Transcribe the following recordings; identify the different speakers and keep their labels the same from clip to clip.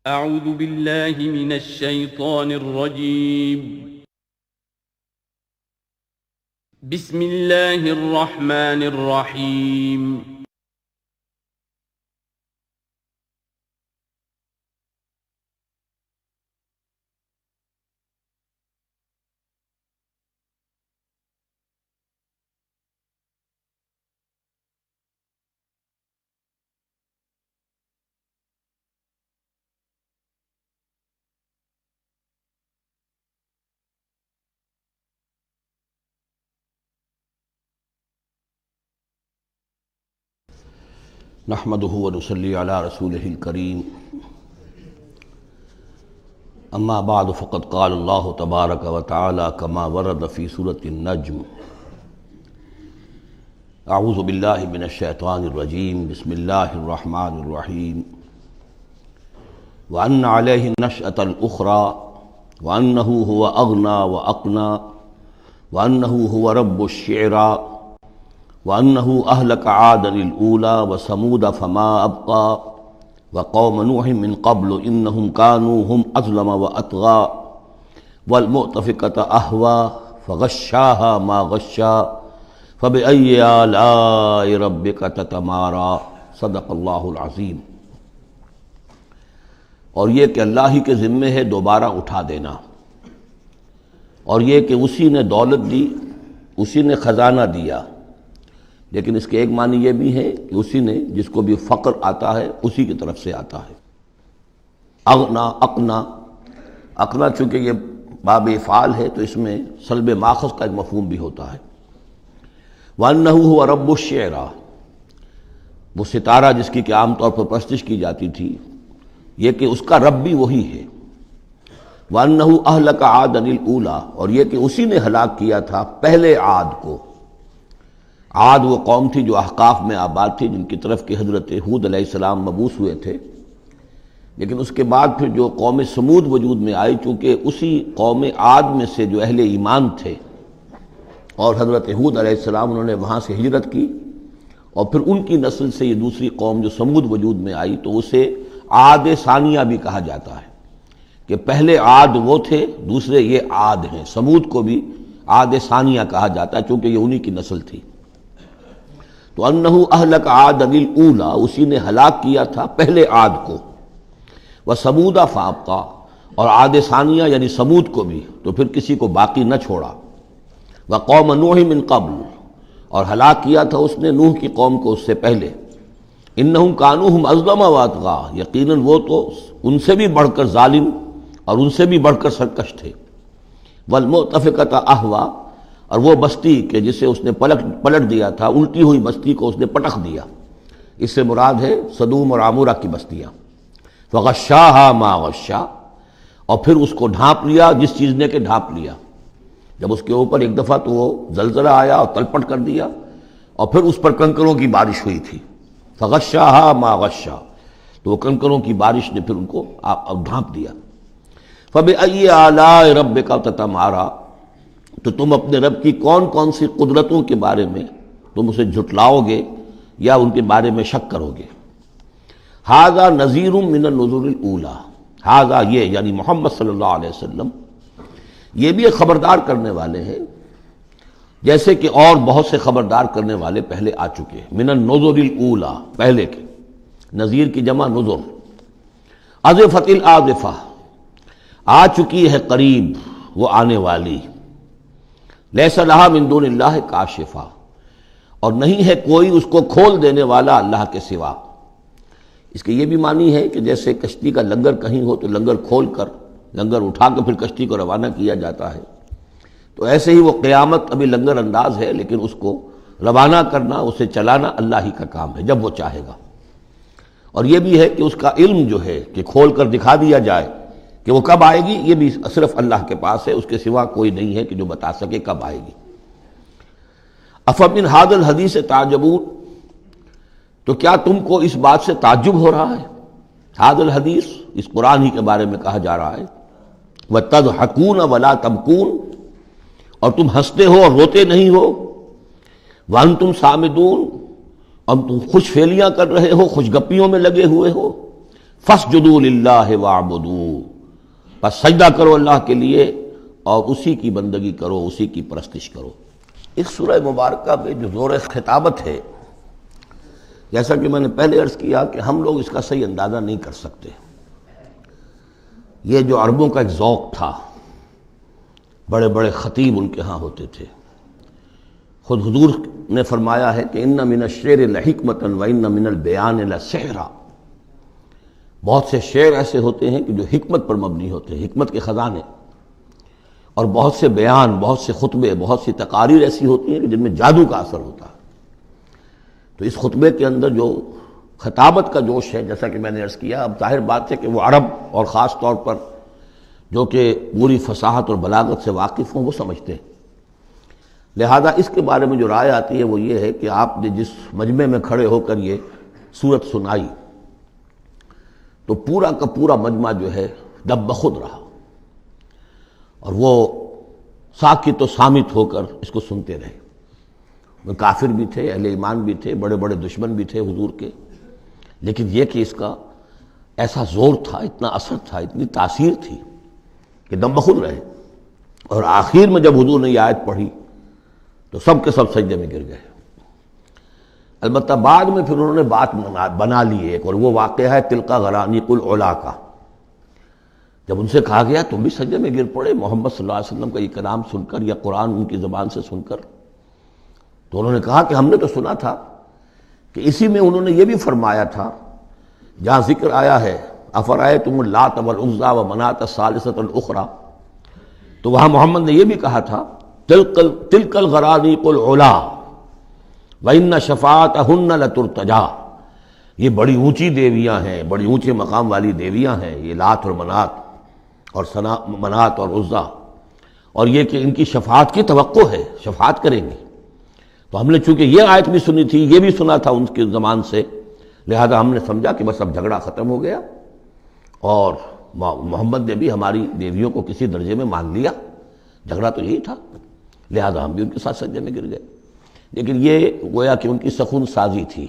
Speaker 1: اعوذ باللہ من الشیطان الرجیم بسم اللہ الرحمن الرحیم
Speaker 2: نحمده ونصلي على رسوله الكريم اما بعد فقد قال الله تبارك وتعالى كما ورد في سورة النجم اعوذ بالله من الشيطان الرجيم بسم الله الرحمن الرحيم وأن عليه النشأة الأخرى وأنه هو أغنى وأقنى وأنه هو رب الشعرى وَأَنَّهُ أَهْلَكَ عَادًا الْأُولَى وَثَمُودَ فَمَا أَبْقَى وَقَوْمَ نُوحٍ مِّن قَبْلُ إِنَّهُمْ كَانُوا هُمْ أَظْلَمَ وَأَطْغَىٰ وَالْمُؤْتَفِكَةَ أَهْوَىٰ فَغَشَّاهَا مَا غَشَّىٰ فَبِأَيِّ آلَاءِ رَبِّكَ تَتَمَارَىٰ صدق اللہ العظیم۔ اور یہ کہ اللہ ہی کے ذمے ہے دوبارہ اٹھا دینا، اور یہ کہ اسی نے دولت دی، اسی نے خزانہ دیا، لیکن اس کے ایک معنی یہ بھی ہے کہ اسی نے جس کو بھی فقر آتا ہے اسی کی طرف سے آتا ہے۔ اغنا اقنا، اقنا چونکہ یہ باب افعال ہے تو اس میں سلب ماخذ کا ایک مفہوم بھی ہوتا ہے۔ وَأَنَّهُ هُوَ رَبُّ الشِّعْرَىٰ، وہ ستارہ جس کی کہ عام طور پر پرستش کی جاتی تھی، یہ کہ اس کا رب بھی وہی ہے۔ وَأَنَّهُ أَهْلَكَ عَادًا الْأُولَىٰ، اور یہ کہ اسی نے ہلاک کیا تھا پہلے عاد کو۔ عاد وہ قوم تھی جو احقاف میں آباد تھی، جن کی طرف کہ حضرت ہود علیہ السلام مبعوث ہوئے تھے، لیکن اس کے بعد پھر جو قوم سمود وجود میں آئی، چونکہ اسی قوم عاد میں سے جو اہل ایمان تھے اور حضرت ہود علیہ السلام انہوں نے وہاں سے ہجرت کی، اور پھر ان کی نسل سے یہ دوسری قوم جو سمود وجود میں آئی، تو اسے عاد ثانیہ بھی کہا جاتا ہے کہ پہلے عاد وہ تھے، دوسرے یہ عاد ہیں۔ سمود کو بھی عاد ثانیہ کہا جاتا ہے چونکہ یہ انہی کی نسل تھی۔ تو انہو اہلک عاد الاولیٰ، اسی نے ہلاک کیا تھا پہلے عاد کو۔ وثمود فابقیٰ، اور عاد ثانیہ یعنی سمود کو بھی تو پھر کسی کو باقی نہ چھوڑا۔ وقوم نوح من قبل، اور ہلاک کیا تھا اس نے نوح کی قوم کو اس سے پہلے۔ انہم کانوا ہم اظلم واطغیٰ، یقیناً وہ تو ان سے بھی بڑھ کر ظالم اور ان سے بھی بڑھ کر سرکش تھے۔ والمؤتفکۃ اہویٰ، اور وہ بستی کہ جسے اس نے پلٹ دیا تھا، الٹی ہوئی بستی کو اس نے پٹخ دیا، اس سے مراد ہے سدوم اور عمورہ کی بستیاں۔ فغشاها ما غشا، اور پھر اس کو ڈھانپ لیا جس چیز نے کہ ڈھانپ لیا۔ جب اس کے اوپر ایک دفعہ تو وہ زلزلہ آیا اور تلپٹ کر دیا، اور پھر اس پر کنکروں کی بارش ہوئی تھی۔ فغشاها ما غشا، تو وہ کنکروں کی بارش نے پھر ان کو ڈھانپ دیا۔ فبأي آلاء ربك تتمارى، تو تم اپنے رب کی کون کون سی قدرتوں کے بارے میں تم اسے جھٹلاؤ گے یا ان کے بارے میں شک کرو گے۔ ھذا نذیر من النذر الاولیٰ، ھذا یہ یعنی محمد صلی اللہ علیہ وسلم یہ بھی ایک خبردار کرنے والے ہیں، جیسے کہ اور بہت سے خبردار کرنے والے پہلے آ چکے ہیں۔ من النذر الاولیٰ، پہلے کے، نذیر کی جمع نذر۔ ازفت الازفہ، آ چکی ہے قریب وہ آنے والی۔ لیس لہا من دون اللہ کاشفہ، اور نہیں ہے کوئی اس کو کھول دینے والا اللہ کے سوا۔ اس کے یہ بھی معنی ہے کہ جیسے کشتی کا لنگر کہیں ہو تو لنگر کھول کر، لنگر اٹھا کر پھر کشتی کو روانہ کیا جاتا ہے، تو ایسے ہی وہ قیامت ابھی لنگر انداز ہے، لیکن اس کو روانہ کرنا، اسے چلانا اللہ ہی کا کام ہے جب وہ چاہے گا۔ اور یہ بھی ہے کہ اس کا علم جو ہے کہ کھول کر دکھا دیا جائے کہ وہ کب آئے گی، یہ بھی صرف اللہ کے پاس ہے، اس کے سوا کوئی نہیں ہے کہ جو بتا سکے کب آئے گی۔ افمن ھذا الحدیث تعجبون، تو کیا تم کو اس بات سے تعجب ہو رہا ہے؟ ھذا الحدیث، اس قرآن ہی کے بارے میں کہا جا رہا ہے۔ وتضحکون ولا تبکون، اور تم ہنستے ہو اور روتے نہیں ہو۔ وانتم صامدون، اور تم خوش فیلیاں کر رہے ہو، خوش گپیوں میں لگے ہوئے ہو۔ فاسجدوا للہ واعبدوا، بس سجدہ کرو اللہ کے لیے اور اسی کی بندگی کرو، اسی کی پرستش کرو۔ اس سورہ مبارکہ میں جو زور خطابت ہے، جیسا کہ میں نے پہلے عرض کیا کہ ہم لوگ اس کا صحیح اندازہ نہیں کر سکتے۔ یہ جو عربوں کا ایک ذوق تھا، بڑے بڑے خطیب ان کے ہاں ہوتے تھے۔ خود حضور نے فرمایا ہے کہ ان من الشعر لحکمۃ وان من البیان لسحرا، بہت سے شعر ایسے ہوتے ہیں کہ جو حکمت پر مبنی ہوتے ہیں، حکمت کے خزانے، اور بہت سے بیان، بہت سے خطبے، بہت سی تقاریر ایسی ہوتی ہیں کہ جن میں جادو کا اثر ہوتا ہے۔ تو اس خطبے کے اندر جو خطابت کا جوش ہے، جیسا کہ میں نے عرض کیا، اب ظاہر بات ہے کہ وہ عرب اور خاص طور پر جو کہ پوری فصاحت اور بلاغت سے واقف ہوں وہ سمجھتے ہیں۔ لہذا اس کے بارے میں جو رائے آتی ہے وہ یہ ہے کہ آپ نے جس مجمع میں کھڑے ہو کر یہ سورت سنائی تو پورا کا پورا مجمع جو ہے دب بخود رہا، اور وہ ساکت و صامت ہو کر اس کو سنتے رہے۔ کافر بھی تھے، اہل ایمان بھی تھے، بڑے بڑے دشمن بھی تھے حضور کے، لیکن یہ کہ اس کا ایسا زور تھا، اتنا اثر تھا، اتنی تاثیر تھی کہ دم بخود رہے۔ اور آخر میں جب حضور نے یہ آیت پڑھی تو سب کے سب سجدے میں گر گئے۔ البتہ بعد میں پھر انہوں نے بات بنا لی ایک، اور وہ واقعہ ہے تلقا غرانیق العلا کا۔ جب ان سے کہا گیا تم بھی سجدے میں گر پڑے محمد صلی اللہ علیہ وسلم کا یہ کلام سن کر یا قرآن ان کی زبان سے سن کر، تو انہوں نے کہا کہ ہم نے تو سنا تھا کہ اسی میں انہوں نے یہ بھی فرمایا تھا جہاں ذکر آیا ہے افرأیتم اللات والعزی ومناۃ الثالثۃ الاخری، تو وہاں محمد نے یہ بھی کہا تھا تلک الغرانیق العلا وان شفاعتہن لترتجی، یہ بڑی اونچی دیویاں ہیں، بڑی اونچے مقام والی دیویاں ہیں یہ لات اور منات اور عزیٰ، اور یہ کہ ان کی شفاعت کی توقع ہے، شفاعت کریں گے۔ تو ہم نے چونکہ یہ آیت بھی سنی تھی، یہ بھی سنا تھا ان کے زمان سے، لہذا ہم نے سمجھا کہ بس اب جھگڑا ختم ہو گیا، اور محمد نے بھی ہماری دیویوں کو کسی درجے میں مان لیا، جھگڑا تو یہی تھا، لہذا ہم بھی ان کے ساتھ سجدے میں گر گئے۔ لیکن یہ گویا کہ ان کی سخن سازی تھی،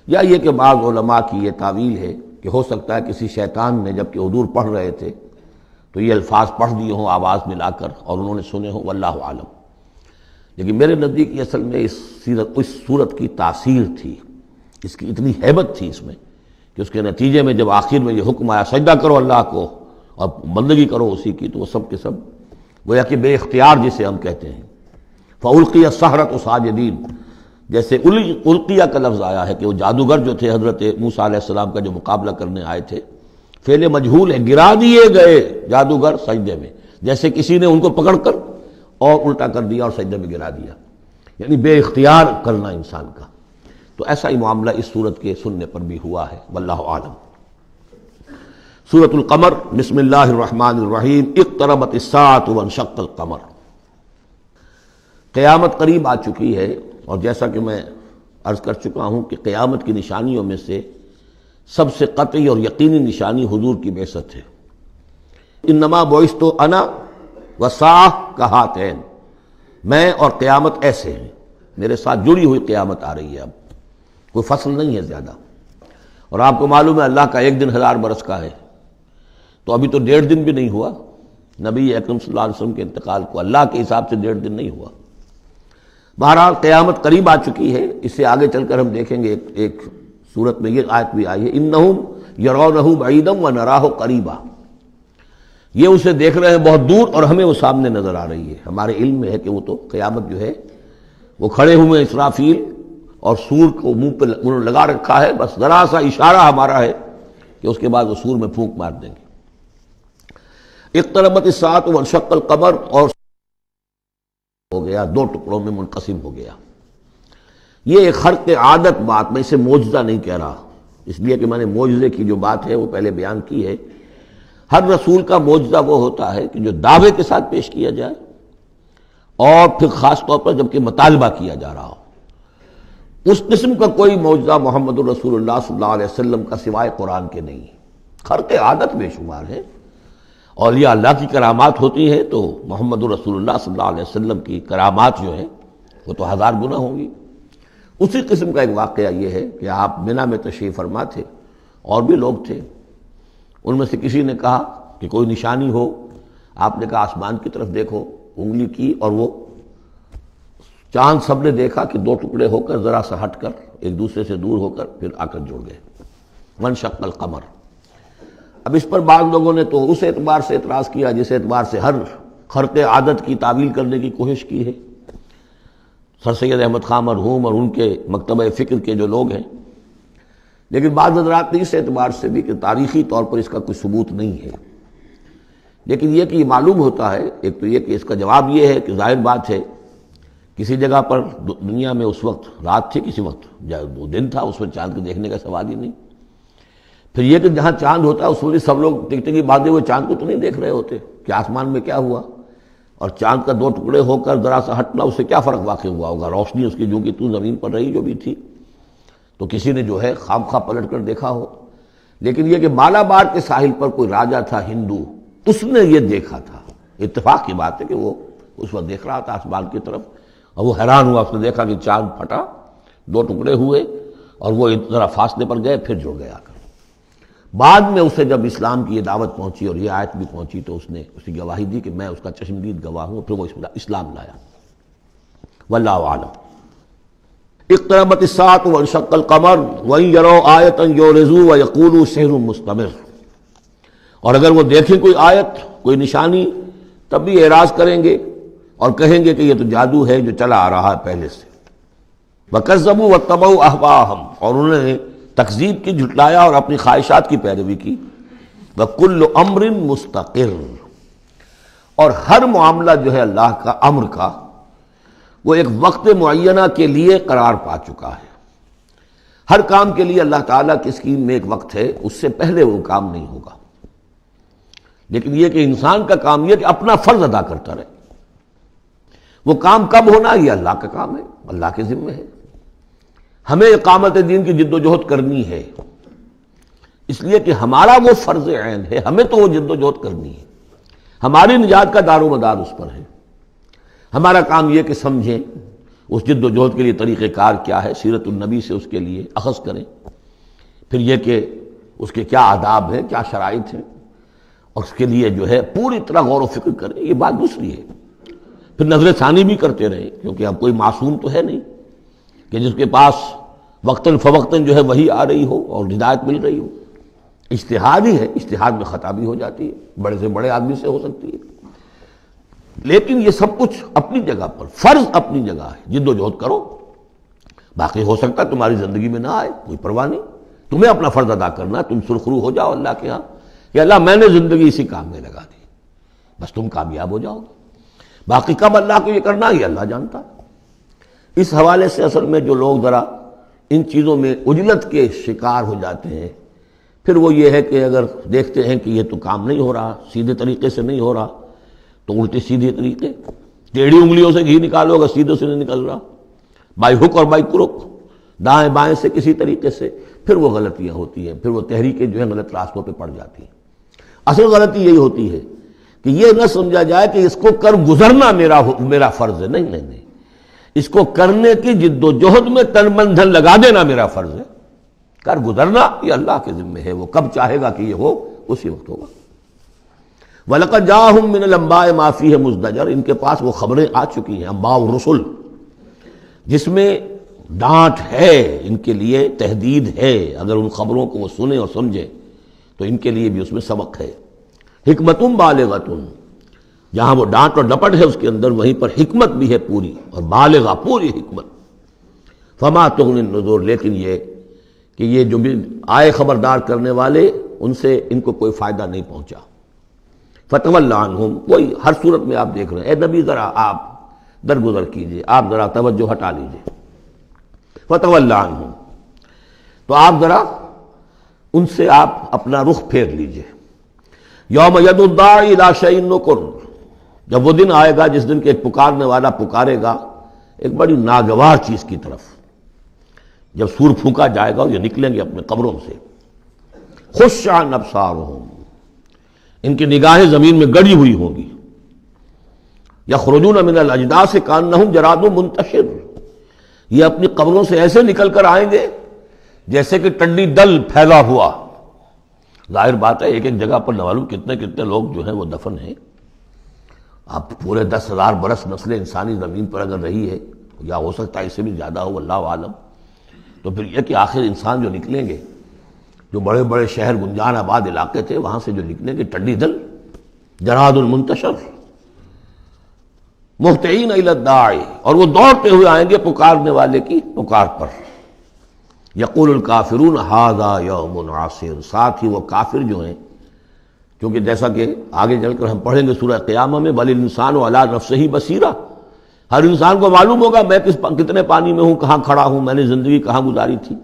Speaker 2: یا یہ کہ بعض علماء کی یہ تعویل ہے کہ ہو سکتا ہے کسی شیطان نے جب کہ حضور پڑھ رہے تھے تو یہ الفاظ پڑھ دیے ہوں آواز ملا کر اور انہوں نے سنے ہوں، واللہ عالم۔ لیکن میرے نزدیک یہ اصل میں اس صورت کی تاثیر تھی، اس کی اتنی ہیبت تھی اس میں کہ اس کے نتیجے میں جب آخر میں یہ حکم آیا سجدہ کرو اللہ کو اور بندگی کرو اسی کی، تو وہ سب کے سب گویا کہ بے اختیار جسے ہم کہتے ہیں فَأُلْقِيَ السَّحَرَةُ سَاجِدِينَ، جیسے القیہ کا لفظ آیا ہے کہ وہ جادوگر جو تھے حضرت موسیٰ علیہ السلام کا جو مقابلہ کرنے آئے تھے، فعل مجہول ہے، گرا دیے گئے جادوگر سجدے میں، جیسے کسی نے ان کو پکڑ کر اور الٹا کر دیا اور سجدے میں گرا دیا، یعنی بے اختیار کرنا انسان کا۔ تو ایسا ہی معاملہ اس سورت کے سننے پر بھی ہوا ہے، واللہ عالم۔ سورۃ القمر، بسم اللہ الرحمن الرحیم، اقتربت الساعۃ وانشق القمر۔ قیامت قریب آ چکی ہے، اور جیسا کہ میں عرض کر چکا ہوں کہ قیامت کی نشانیوں میں سے سب سے قطعی اور یقینی نشانی حضور کی بعثت ہے۔ انما بعثت انا والساعۃ کہاتین، میں اور قیامت ایسے ہیں، میرے ساتھ جڑی ہوئی قیامت آ رہی ہے، اب کوئی فصل نہیں ہے زیادہ۔ اور آپ کو معلوم ہے اللہ کا ایک دن 1000 برس کا ہے، تو ابھی تو 1.5 دن بھی نہیں ہوا نبی اکرم صلی اللہ علیہ وسلم کے انتقال کو، اللہ کے حساب سے 1.5 دن نہیں ہوا۔ بہرحال قیامت قریب آ چکی ہے، اس سے آگے چل کر ہم دیکھیں گے ایک صورت میں یہ آیت بھی آئی ہے، انہم یرونہ بعیدا ونراہ قریبا، یہ اسے دیکھ رہے ہیں بہت دور اور ہمیں وہ سامنے نظر آ رہی ہے۔ ہمارے علم میں ہے کہ وہ تو قیامت جو ہے وہ کھڑے ہوئے اسرافیل اور سور کو منہ پہ انہوں نے لگا رکھا ہے، بس ذرا سا اشارہ ہمارا ہے کہ اس کے بعد وہ سور میں پھونک مار دیں گے۔ اقتربت الساعۃ وانشق القمر، اور ہو گیا، 2 ٹکڑوں میں منقسم ہو گیا۔ یہ ایک خرق عادت بات، میں اسے معجزہ نہیں کہہ رہا، اس لیے کہ میں نے معجزے کی جو بات ہے وہ پہلے بیان کی ہے۔ ہر رسول کا معجزہ وہ ہوتا ہے کہ جو دعوے کے ساتھ پیش کیا جائے، اور پھر خاص طور پر جب کہ مطالبہ کیا جا رہا ہو۔ اس قسم کا کوئی معجزہ محمد الرسول اللہ صلی اللہ علیہ وسلم کا سوائے قرآن کے نہیں، خرق عادت بے شمار ہے۔ اولیاء اللہ کی کرامات ہوتی ہیں تو محمد الرسول اللہ صلی اللہ علیہ وسلم کی کرامات جو ہیں وہ تو 1000 گنا ہوں گی۔ اسی قسم کا ایک واقعہ یہ ہے کہ آپ منی میں تشریف فرما تھے، اور بھی لوگ تھے، ان میں سے کسی نے کہا کہ کوئی نشانی ہو، آپ نے کہا آسمان کی طرف دیکھو، انگلی کی اور وہ چاند سب نے دیکھا کہ دو ٹکڑے ہو کر ذرا سا ہٹ کر ایک دوسرے سے دور ہو کر پھر آ کر جڑ گئے، وانشق القمر۔ اب اس پر بعض لوگوں نے تو اس اعتبار سے اعتراض کیا جس اعتبار سے ہر خرق عادت کی تعویل کرنے کی کوشش کی ہے، سر سید احمد خان مرحوم اور ان کے مکتبہ فکر کے جو لوگ ہیں، لیکن بعض حضرات نے اس اعتبار سے بھی کہ تاریخی طور پر اس کا کوئی ثبوت نہیں ہے، لیکن یہ کہ یہ معلوم ہوتا ہے، ایک تو یہ کہ اس کا جواب یہ ہے کہ ظاہر بات ہے کسی جگہ پر دنیا میں اس وقت رات تھی، کسی وقت وہ دن تھا، اس میں چاند کو دیکھنے کا سوال ہی نہیں۔ پھر یہ کہ جہاں چاند ہوتا ہے اس میں سب لوگ ٹکٹکی باندھے ہوئے چاند کو تو نہیں دیکھ رہے ہوتے کہ آسمان میں کیا ہوا، اور چاند کا دو ٹکڑے ہو کر ذرا سا ہٹنا اس سے کیا فرق واقع ہوا ہوگا، روشنی اس کی جو کہ تو زمین پر رہی جو بھی تھی، تو کسی نے جو ہے خام خواہ پلٹ کر دیکھا ہو۔ لیکن یہ کہ مالابار کے ساحل پر کوئی راجا تھا ہندو، اس نے یہ دیکھا تھا، اتفاق کی بات ہے کہ وہ اس وقت دیکھ رہا تھا آسمان کی طرف، اور وہ حیران ہوا، اس نے دیکھا کہ چاند پھٹا، دو ٹکڑے ہوئے اور وہ ذرا فاصلے پر گئے پھر جڑ گئے آ کر۔ بعد میں اسے جب اسلام کی یہ دعوت پہنچی اور یہ آیت بھی پہنچی تو اس نے اس کی گواہی دی کہ میں اس کا چشمدید گواہ ہوں، پھر وہ اسلام لایا۔ واللہ اعلم۔ اقتربت الساعة وانشق القمر وإن يروا آية يعرضوا ويقولوا سحر مستمر، اور اگر وہ دیکھیں کوئی آیت کوئی نشانی تب بھی اعراض کریں گے اور کہیں گے کہ یہ تو جادو ہے جو چلا آ رہا ہے پہلے سے۔ وَكَذَّبُوا وَاتَّبَعُوا أَهْوَاءَهُمْ، اور انہوں نے تکذیب کی، جھٹلایا اور اپنی خواہشات کی پیروی کی۔ وَكُلُّ أَمْرٍ مُسْتَقِرٌ، اور ہر معاملہ جو ہے اللہ کا امر کا وہ ایک وقت معینہ کے لیے قرار پا چکا ہے۔ ہر کام کے لیے اللہ تعالیٰ کی اسکیم میں ایک وقت ہے، اس سے پہلے وہ کام نہیں ہوگا۔ لیکن یہ کہ انسان کا کام یہ کہ اپنا فرض ادا کرتا رہے، وہ کام کب ہونا یہ اللہ کا کام ہے، اللہ کے ذمہ ہے۔ ہمیں اقامت دین کی جد و جہد کرنی ہے، اس لیے کہ ہمارا وہ فرض عین ہے، ہمیں تو وہ جد و جہد کرنی ہے، ہماری نجات کا دار و مدار اس پر ہے۔ ہمارا کام یہ کہ سمجھیں اس جد و جہد کے لیے طریقہ کار کیا ہے، سیرت النبی سے اس کے لیے اخذ کریں، پھر یہ کہ اس کے کیا آداب ہیں، کیا شرائط ہیں، اور اس کے لیے جو ہے پوری طرح غور و فکر کریں، یہ بات دوسری ہے۔ پھر نظر ثانی بھی کرتے رہیں، کیونکہ اب کوئی معصوم تو ہے نہیں کہ جس کے پاس وقتاً فوقتاً جو ہے وہی آ رہی ہو اور ہدایت مل رہی ہو۔ اجتہاد ہی ہے، اجتہاد میں خطا بھی ہو جاتی ہے، بڑے سے بڑے آدمی سے ہو سکتی ہے، لیکن یہ سب کچھ اپنی جگہ پر، فرض اپنی جگہ ہے، جد و جہد کرو۔ باقی ہو سکتا ہے تمہاری زندگی میں نہ آئے، کوئی پرواہ نہیں، تمہیں اپنا فرض ادا کرنا ہے، تم سرخرو ہو جاؤ اللہ کے ہاں کہ اللہ میں نے زندگی اسی کام میں لگا دی، بس تم کامیاب ہو جاؤ گے۔ باقی کب اللہ کو یہ کرنا ہے یہ اللہ جانتا ہے۔ اس حوالے سے اصل میں جو لوگ ذرا ان چیزوں میں عجلت کے شکار ہو جاتے ہیں، پھر وہ یہ ہے کہ اگر دیکھتے ہیں کہ یہ تو کام نہیں ہو رہا، سیدھے طریقے سے نہیں ہو رہا، تو الٹے سیدھے طریقے، ٹیڑھی انگلیوں سے گھی نکالو گا، سیدھے سے نہیں نکل رہا، بائی ہک اور بائی کرک، دائیں بائیں سے کسی طریقے سے، پھر وہ غلطیاں ہوتی ہیں، پھر وہ تحریکیں جو ہیں غلط راستوں پہ پڑ جاتی ہیں۔ اصل غلطی یہی ہوتی ہے کہ یہ نہ سمجھا جائے کہ اس کو کر گزرنا میرا فرض ہے، نہیں نہیں نہیں، اس کو کرنے کی جد و جہد میں تن من دھن لگا دینا میرا فرض ہے، کر گزرنا یہ اللہ کے ذمہ ہے، وہ کب چاہے گا کہ یہ ہو اسی وقت ہوگا۔ وَلَقَدْ جَاءَهُم مِّنَ الْأَنبَاءِ مَا فِيهِ مُزْدَجَرٌ، ان کے پاس وہ خبریں آ چکی ہیں، انباء الرسل، جس میں ڈانٹ ہے، ان کے لیے تہدید ہے، اگر ان خبروں کو وہ سنیں اور سمجھیں تو ان کے لیے بھی اس میں سبق ہے۔ حکمتٌ بالغۃ، جہاں وہ ڈانٹ اور ڈپٹ ہے اس کے اندر، وہیں پر حکمت بھی ہے پوری، اور بالغہ پوری حکمت۔ فما تغنی النذر، لیکن یہ کہ یہ جو بھی آئے خبردار کرنے والے، ان سے ان کو کوئی فائدہ نہیں پہنچا۔ فتول عنہم، کوئی ہر صورت میں آپ دیکھ رہے ہیں، اے نبی ذرا آپ درگزر کیجئے، آپ ذرا توجہ ہٹا لیجئے۔ فتول عنہم، تو آپ ذرا ان سے آپ اپنا رخ پھیر لیجئے۔ یوم ید الداعی الی شیء نکر، جب وہ دن آئے گا جس دن کہ ایک پکارنے والا پکارے گا ایک بڑی ناگوار چیز کی طرف، جب سور پھونکا جائے گا اور یہ نکلیں گے اپنے قبروں سے۔ خش عن ابصارہم، ان کی نگاہیں زمین میں گڑی ہوئی ہوں گی۔ یخرجون من الاجداث کانہم جراد منتشر، یہ اپنی قبروں سے ایسے نکل کر آئیں گے جیسے کہ ٹنڈی دل پھیلا ہوا ظاہر بات ہے ایک ایک جگہ پر نہ معلوم کتنے کتنے لوگ جو ہیں وہ دفن ہیں. اب پورے 10,000 برس نسل انسانی زمین پر اگر رہی ہے، یا ہو سکتا ہے اس سے بھی زیادہ ہو، اللہ عالم، تو پھر یہ کہ آخر انسان جو نکلیں گے، جو بڑے بڑے شہر گنجان آباد علاقے تھے وہاں سے جو نکلیں گے ٹڈی دل، جراد المنتشر، مہطعین الی الداعی، اور وہ دوڑتے ہوئے آئیں گے پکارنے والے کی پکار پر. یقول الکافرون ھذا یوم عسیر، ساتھ ہی وہ کافر جو ہیں، کیونکہ جیسا کہ آگے چل کر ہم پڑھیں گے سورہ قیامہ میں، بل الانسان علی نفسہ بصیرہ، ہر انسان کو معلوم ہوگا میں کتنے پانی میں ہوں، کہاں کھڑا ہوں، میں نے زندگی کہاں گزاری تھی.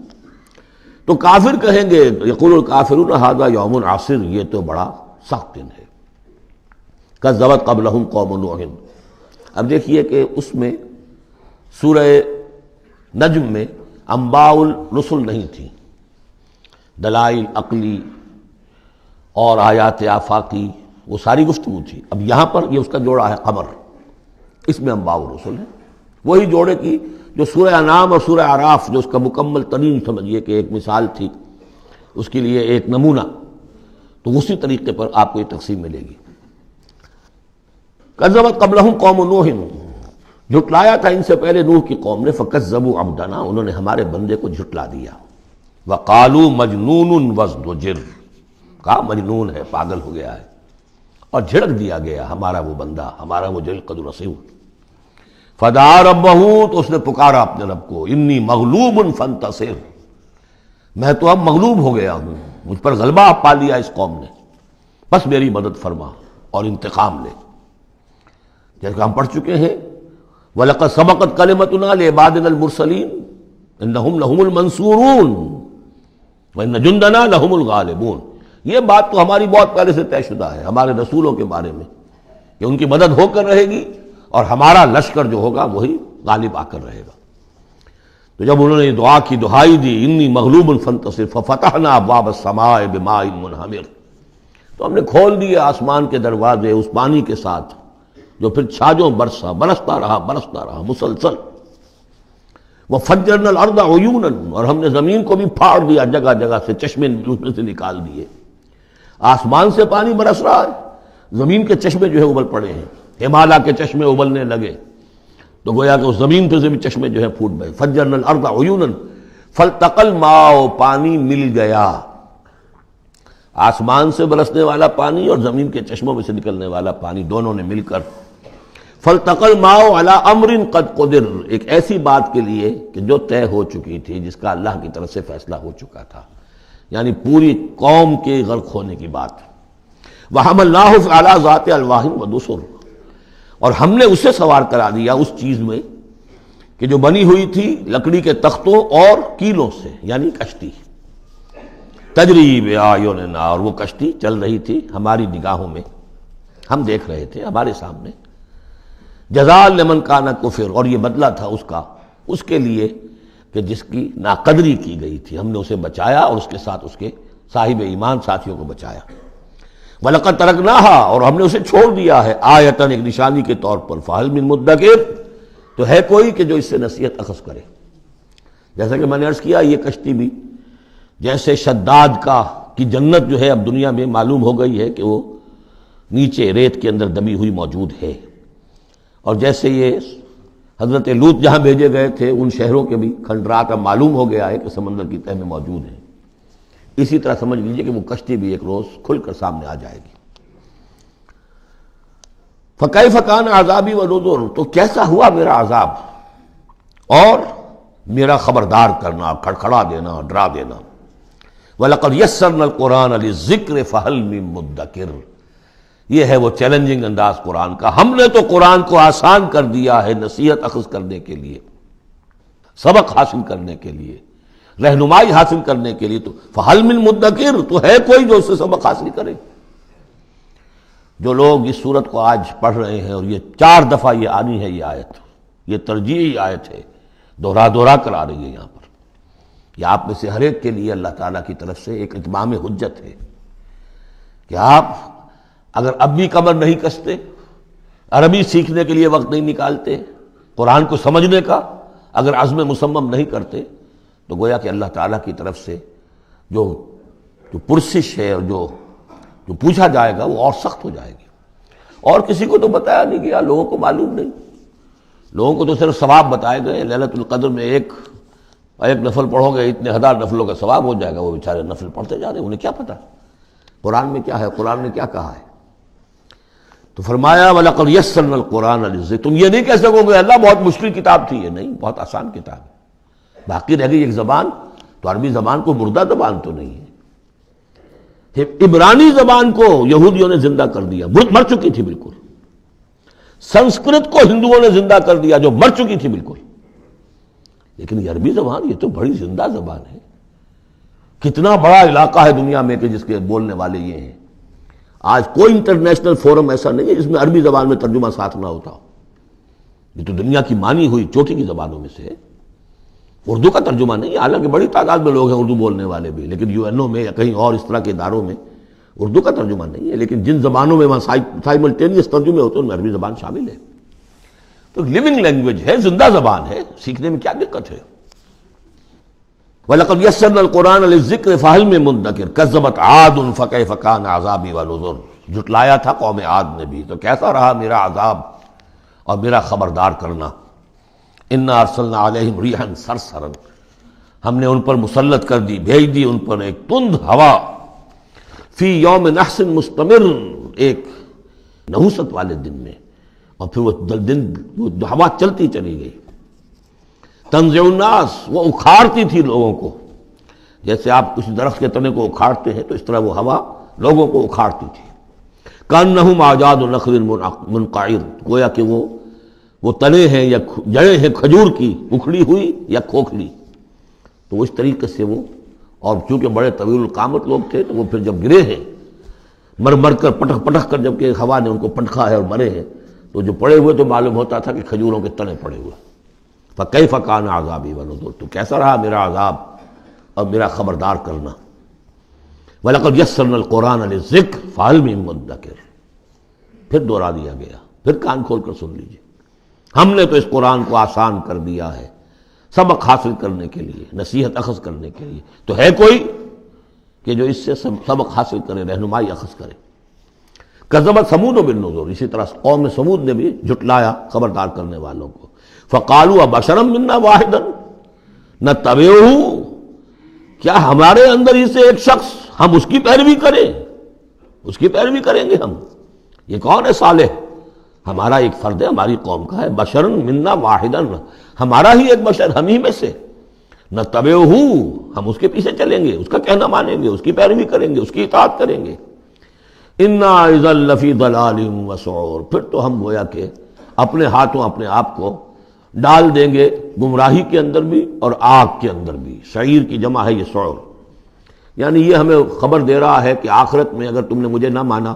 Speaker 2: تو کافر کہیں گے، یقول الکافرون ھذا یوم عسیر، یہ تو بڑا سخت دن ہے. کذبت قبلہم قوم نوح، اب دیکھیے کہ اس میں سورہ نجم میں انباء الرسل نہیں تھی، دلائل عقلی اور آیات آفاقی وہ ساری گفتگو تھی. اب یہاں پر یہ اس کا جوڑا ہے قمر، اس میں انباء الرسل ہے، وہی جوڑے کی جو سورہ انعام اور سورہ اعراف جو اس کا مکمل ترین سمجھیے کہ ایک مثال تھی، اس کے لیے ایک نمونہ، تو اسی طریقے پر آپ کو یہ تقسیم ملے گی. کذبت قبلہم قوم نوح، جھٹلایا تھا ان سے پہلے نوح کی قوم نے، فکذبوا عبدنا، انہوں نے ہمارے بندے کو جھٹلا دیا. وقالوا مجنون وازدجر، کہا مجنون ہے، پاگل ہو گیا ہے، اور جھڑک دیا گیا ہمارا وہ بندہ، ہمارا وہ جل قد رسول. فدعا ربہ، تو اس نے پکارا اپنے رب کو، انی مغلوب فانتصر، میں تو اب مغلوب ہو گیا ہوں، مجھ پر غلبہ پا لیا اس قوم نے، بس میری مدد فرما اور انتقام لے. جیسے کہ ہم پڑھ چکے ہیں، وَلَقَدْ سَبَقَتْ كَلِمَتُنَا لِعِبَادِنَا الْمُرْسَلِينَ إِنَّهُمْ لَهُمُ الْمَنْصُورُونَ وَإِنَّ جُنْدَنَا لَهُمُ الْغَالِبُونَ. یہ بات تو ہماری بہت پہلے سے طے شدہ ہے ہمارے رسولوں کے بارے میں کہ ان کی مدد ہو کر رہے گی اور ہمارا لشکر جو ہوگا وہی غالب آ کر رہے گا. تو جب انہوں نے یہ دعا کی، دہائی دی، انی مغلوب فانتصر ففتحنا ابواب السماء بماء منہمر، تو ہم نے کھول دیے آسمان کے دروازے اس پانی کے ساتھ جو پھر چھاجوں برستا رہا مسلسل. وفجرنا الارض عیونا، اور ہم نے زمین کو بھی پھاڑ دیا جگہ جگہ سے، چشمے اس میں سے نکال دیے. آسمان سے پانی برس رہا ہے، زمین کے چشمے جو ہے ابل پڑے ہیں، ہمالیہ کے چشمے ابلنے لگے، تو گویا کہ اس زمین پہ سے بھی چشمے جو ہے پھوٹ گئے. فجرنا الارض عیونا فالتقى الماء، پانی مل گیا، آسمان سے برسنے والا پانی اور زمین کے چشموں میں سے نکلنے والا پانی دونوں نے مل کر. فالتقى الماء على امر قد قدر، ایک ایسی بات کے لیے کہ جو طے ہو چکی تھی، جس کا اللہ کی طرف سے فیصلہ ہو چکا تھا، یعنی پوری قوم کے غرق ہونے کی بات. وحملناه على ذات الواح ودسر، اور ہم نے اسے سوار کرا دیا اس چیز میں کہ جو بنی ہوئی تھی لکڑی کے تختوں اور کیلوں سے، یعنی کشتی. تجری بأعیننا، اور وہ کشتی چل رہی تھی ہماری نگاہوں میں، ہم دیکھ رہے تھے ہمارے سامنے. جزاء لمن کان کفر، اور یہ بدلہ تھا اس کا، اس کے لیے کہ جس کی ناقدری کی گئی تھی، ہم نے اسے بچایا اور اس کے ساتھ اس کے صاحب ایمان ساتھیوں کو بچایا. وَلَقَدْ تَرَكْنَاهَا، اور ہم نے اسے چھوڑ دیا ہے، آیتاً، ایک نشانی کے طور پر. فَهَلْ مِن مُدَّكِرٍ، تو ہے کوئی کہ جو اس سے نصیحت اخذ کرے. جیسا کہ میں نے عرض کیا، یہ کشتی بھی جیسے شداد کی جنت جو ہے اب دنیا میں معلوم ہو گئی ہے کہ وہ نیچے ریت کے اندر دبی ہوئی موجود ہے، اور جیسے یہ حضرت لوط جہاں بھیجے گئے تھے ان شہروں کے بھی کھنڈرات اب معلوم ہو گیا ہے کہ سمندر کی تہہ میں موجود ہیں، اسی طرح سمجھ لیجئے کہ وہ کشتی بھی ایک روز کھل کر سامنے آ جائے گی. فَكَيْفَ كَانَ عَذَابِي وَنُذُرِ، تو کیسا ہوا میرا عذاب اور میرا خبردار کرنا، کھڑکھڑا دینا، ڈرا دینا. وَلَقَدْ يَسَّرْنَا الْقُرْآنَ لِلذِّكْرِ فَهَلْ مِن مُدَّكِرٍ، یہ ہے وہ چیلنجنگ انداز قرآن کا. ہم نے تو قرآن کو آسان کر دیا ہے نصیحت اخذ کرنے کے لیے، سبق حاصل کرنے کے لیے، رہنمائی حاصل کرنے کے لیے. تو فَهَلْ مِن مُدَّكِرٍ، تو ہے کوئی جو اس سے سبق حاصل کرے. جو لوگ اس صورت کو آج پڑھ رہے ہیں، اور یہ 4 دفعہ یہ آنی ہے یہ آیت، یہ ترجیحی آیت ہے، دوہرا کر آ رہی ہے یہاں پر. یہ آپ میں سے ہر ایک کے لیے اللہ تعالیٰ کی طرف سے ایک اتمام حجت ہے کہ آپ اگر اب بھی کمر نہیں کستے، عربی سیکھنے کے لیے وقت نہیں نکالتے، قرآن کو سمجھنے کا اگر عزم مصمم نہیں کرتے، تو گویا کہ اللہ تعالیٰ کی طرف سے جو جو پرسش ہے اور جو پوچھا جائے گا وہ اور سخت ہو جائے گی. اور کسی کو تو بتایا نہیں گیا، لوگوں کو معلوم نہیں. لوگوں کو تو صرف ثواب بتائے گئے، لیلۃ القدر میں ایک نفل پڑھو گے اتنے 1000 نفلوں کا ثواب ہو جائے گا. وہ بیچارے نفل پڑھتے جا رہے ہیں، انہیں کیا پتا قرآن میں کیا ہے، قرآن نے کیا کہا ہے. تو فرمایا وَلَقَدْ يَسَّرْنَا الْقُرْآنَ لِلذِّكْرِ. تم یہ نہیں کہہ سکو گے اللہ بہت مشکل کتاب تھی. یہ نہیں، بہت آسان کتاب ہے. باقی رہ گئی ایک زبان، تو عربی زبان کو مردہ زبان تو نہیں ہے. عبرانی زبان کو یہودیوں نے زندہ کر دیا، مر چکی تھی بالکل. سنسکرت کو ہندوؤں نے زندہ کر دیا جو مر چکی تھی بالکل. لیکن یہ عربی زبان، یہ تو بڑی زندہ زبان ہے. کتنا بڑا علاقہ ہے دنیا میں کہ جس کے بولنے والے یہ ہیں. آج کوئی انٹرنیشنل فورم ایسا نہیں ہے جس میں عربی زبان میں ترجمہ ساتھ نہ ہوتا ہو. یہ تو دنیا کی مانی ہوئی چوٹی کی زبانوں میں سے ہے. اردو کا ترجمہ نہیں، حالانکہ بڑی تعداد میں لوگ ہیں اردو بولنے والے بھی، لیکن UN میں یا کہیں اور اس طرح کے اداروں میں اردو کا ترجمہ نہیں ہے. لیکن جن زبانوں میں وہاں سائملٹینیس ترجمے ہوتے ہیں ان میں عربی زبان شامل ہے. تو لیونگ لینگویج ہے، زندہ زبان ہے، سیکھنے میں کیا دقت ہے. وَلَقَدْ يَسَّرْنَا الْقُرْآنَ لِلذِّكْرِ فَهَلْ مِن مُدَّكِرٍ كَذَّبَتْ عَادٌ فَكَيْفَ كَانَ عَذَابِي وَنُذُرِ. جھٹلایا تھا قوم عاد نے بھی، تو کیسا رہا میرا عذاب اور میرا خبردار کرنا. اِنَّا أَرْسَلْنَا عَلَيْهِمْ رِيحًا صَرْصَرًا. ہم نے ان پر مسلط کر دی، بھیج دی ان پر ایک تند ہوا. فی یوم نحس مستمر، ایک نحوست والے دن میں. اور پھر وہ ہوا چلتی چلی گئی. تنزع الناس، وہ اکھاڑتی تھی لوگوں کو. جیسے آپ کسی درخت کے تنے کو اکھاڑتے ہیں تو اس طرح وہ ہوا لوگوں کو اکھاڑتی تھی. کأنہم اعجاز نخل منقعر، گویا کہ وہ تنے ہیں یا جڑیں ہیں کھجور کی، اکھڑی ہوئی یا کھوکھلی. تو اس طریقے سے وہ، اور چونکہ بڑے طویل القامت لوگ تھے تو وہ پھر جب گرے ہیں مر کر پٹک کر، جب کہ ہوا نے ان کو پٹکا ہے اور مرے ہیں، تو جو پڑے ہوئے تو معلوم ہوتا تھا کہ کھجوروں کے تنے پڑے ہوئے. فَكَيْفَ كَانَ عَذَابِي وَنُذُرِ. تو کیسا رہا میرا عذاب اور میرا خبردار کرنا. وَلَقَدْ يَسَّرْنَا الْقُرْآنَ لِلذِّكْرِ فَهَلْ مِن مُدَّكِرٍ. پھر دوہرا دیا گیا، پھر کان کھول کر سن لیجیے. ہم نے تو اس قرآن کو آسان کر دیا ہے سبق حاصل کرنے کے لیے، نصیحت اخذ کرنے کے لیے. تو ہے کوئی کہ جو اس سے سبق حاصل کرے، رہنمائی اخذ کرے. کذبت ثمود بالنذر. اسی طرح قوم ثمود نے بھی جھٹلایا خبردار کرنے والوں کو. فقالوا ابشرا منا واحدا نتبعہ. کیا ہمارے اندر ہی سے ایک شخص، ہم اس کی پیروی کریں، اس کی پیروی کریں گے ہم. یہ کون ہے؟ صالح، ہمارا ایک فرد ہے، ہماری قوم کا ہے. بشرا منا واحدا، ہمارا ہی ایک بشر، ہم ہی میں سے. نتبعہ، ہم اس کے پیچھے چلیں گے، اس کا کہنا مانیں گے، اس کی پیروی کریں گے، اس کی اطاعت کریں گے. انا اذا لفی ضلال وسعور. پھر تو ہم گویا کہ اپنے ہاتھوں اپنے آپ کو ڈال دیں گے گمراہی کے اندر بھی اور آگ کے اندر بھی. شعیر کی جمع ہے یہ سعور. یعنی یہ ہمیں خبر دے رہا ہے کہ آخرت میں اگر تم نے مجھے نہ مانا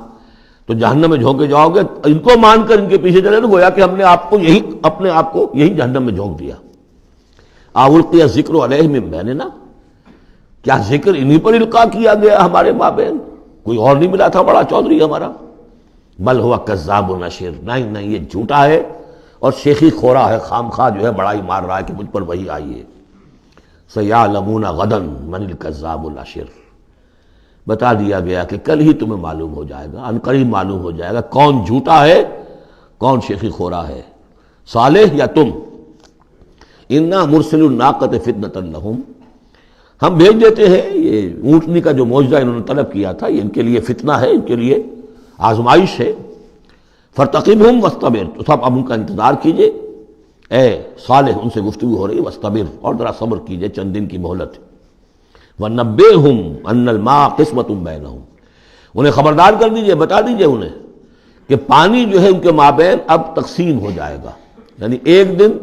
Speaker 2: تو جہنم میں جھونکے جاؤ گے. ان کو مان کر ان کے پیچھے چلے تو گویا کہ ہم نے اپنے آپ کو یہی جہنم میں جھونک دیا. القی الذکر علیہ من بیننا. کیا ذکر انہی پر القا کیا گیا ہمارے مابین؟ کوئی اور نہیں ملا تھا بڑا چودھری ہمارا؟ بل ہوا کذاب نشر. نہیں، یہ جھوٹا ہے اور شیخی خورا ہے، خام خواہ جو ہے بڑائی مار رہا ہے کہ مجھ پر وہی آئی ہے. سیعلمون غدا من الکذاب الاشر. بتا دیا گیا کہ کل ہی تمہیں معلوم ہو جائے گا، ان قریب معلوم ہو جائے گا کون جھوٹا ہے کون شیخی خورا ہے، صالح یا تم. انا مرسل الناقۃ فتنۃ لہم. ہم بھیج دیتے ہیں یہ اونٹنی کا جو معجزہ انہوں نے طلب کیا تھا، یہ ان کے لیے فتنہ ہے، ان کے لیے آزمائش ہے. فرتقبہم واصطبر. تو اب ان کا انتظار کیجئے. اے صالح، ان سے گفتگو ہو رہی ہے، واصطبر، اور ذرا صبر کیجئے، چند دن کی مہلت. وَنَبِّئْهُمْ أَنَّ الْمَاءَ قِسْمَةٌ بَيْنَهُمْ. انہیں خبردار کر دیجئے، بتا دیجئے انہیں کہ پانی جو ہے ان کے مابین اب تقسیم ہو جائے گا. یعنی ایک دن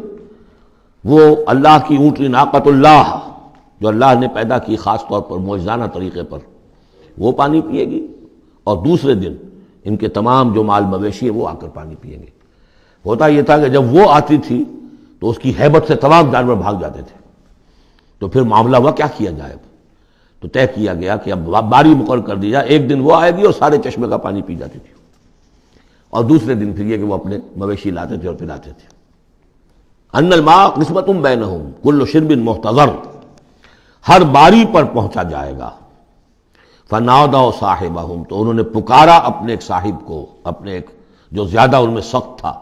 Speaker 2: وہ اللہ کی اونٹنی ناقۃ اللہ جو اللہ نے پیدا کی خاص طور پر معجزانہ طریقے پر، وہ پانی پیے گی، اور دوسرے دن ان کے تمام جو مال مویشی ہے وہ آ کر پانی پئیں گے. ہوتا یہ تھا کہ جب وہ آتی تھی تو اس کی ہیبت سے تمام جانور بھاگ جاتے تھے. تو پھر معاملہ ہوا کیا کیا جائے. تو طے کیا گیا کہ اب باری مقرر کر دی جائے، ایک دن وہ آئے گی اور سارے چشمے کا پانی پی جاتی تھی، اور دوسرے دن پھر یہ کہ وہ اپنے مویشی لاتے تھے اور پلاتے تھے. ان الماء قسمۃ بینہم کل شرب محتضر. ہر باری پر پہنچا جائے گا. فنادوا صاحبہم، تو انہوں نے پکارا اپنے ایک صاحب کو، اپنے ایک جو زیادہ ان میں سخت تھا،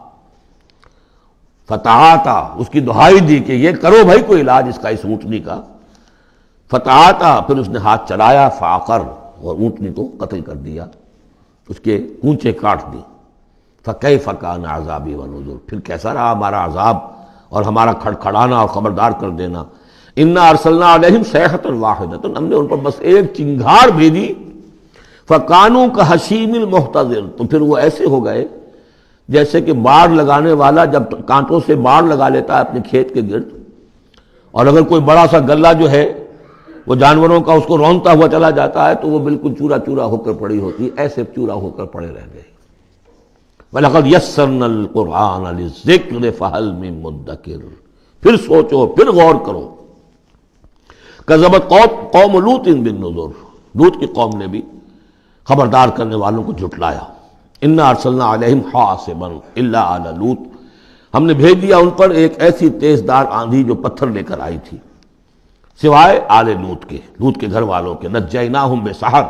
Speaker 2: فتعاتا، اس کی دہائی دی کہ یہ کرو بھائی کوئی علاج اس کا، اس اونٹنی کا۔ فتعاتا، پھر اس نے ہاتھ چلایا، فعقر، اور اونٹنی کو قتل کر دیا، اس کے کونچے کاٹ دی۔ فکیف کان عذابی ونذر، پھر کیسا رہا ہمارا عذاب اور ہمارا کھڑکھڑانا اور خبردار کر دینا۔ انا ارسلنا علیہم صیحۃ واحدۃ، ہم نے ان پر بس ایک چنگھار بھیجی، فکانوا کحشیم المحتضر، تو پھر وہ ایسے ہو گئے جیسے کہ باڑ لگانے والا جب کانٹوں سے باڑ لگا لیتا ہے اپنے کھیت کے گرد، اور اگر کوئی بڑا سا غلہ جو ہے وہ جانوروں کا اس کو رونتا ہوا چلا جاتا ہے تو وہ بالکل چورا چورا ہو کر پڑی ہوتی ہے، ایسے چورا ہو کر پڑے رہ گئے۔ وَلَقَدْ يَسَّرْنَا الْقُرْآنَ لِلذِّكْرِ فَهَلْ مِن مُدَّكِرٍ، پھر سوچو، پھر غور کرو۔ كَذَّبَتْ قوم لوط بالنذر، لوط کی قوم نے بھی خبردار کرنے والوں کو جھٹلایا۔ انا ارسلنا علیہم حاصبا الا آل لوط، ہم نے بھیج دیا ان پر ایک ایسی تیز دار آندھی جو پتھر لے کر آئی تھی، سوائے آل لوط کے گھر والوں کے۔ نجیناہم بسحر،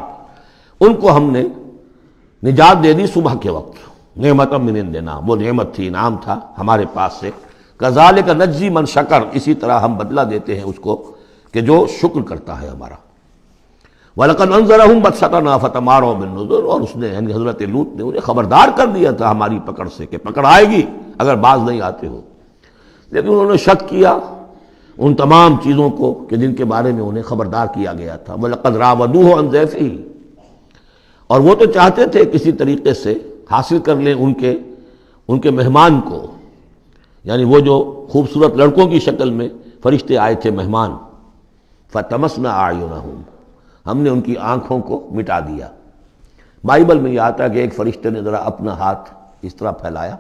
Speaker 2: ان کو ہم نے نجات دے دی صبح کے وقت، نعمت من عندنا، وہ نعمت تھی، انعام تھا ہمارے پاس سے۔ کذالک نجزی من شکر، اسی طرح ہم بدلہ دیتے ہیں اس کو کہ جو شکر کرتا ہے ہمارا۔ وَلَقَدْ أَنذَرَهُمْ بَطْشَتَنَا فَتَمَارَوْا بِالنُّذُرِ، اور اس نے یعنی حضرت لوط نے انہیں خبردار کر دیا تھا ہماری پکڑ سے کہ پکڑ آئے گی اگر باز نہیں آتے ہو، لیکن انہوں نے شک کیا ان تمام چیزوں کو کہ جن کے بارے میں انہیں خبردار کیا گیا تھا۔ وَلَقَدْ رَاوَدُوهُ عَنْ ضَيْفِهِ، اور وہ تو چاہتے تھے کسی طریقے سے حاصل کر لیں ان کے مہمان کو، یعنی وہ جو خوبصورت لڑکوں کی شکل میں فرشتے آئے تھے مہمان۔ فَطَمَسْنَا أَعْيُنَهُمْ، ہم نے ان کی آنکھوں کو مٹا دیا۔ بائبل میں یہ آتا ہے کہ ایک فرشتے نے ذرا اپنا ہاتھ اس طرح پھیلایا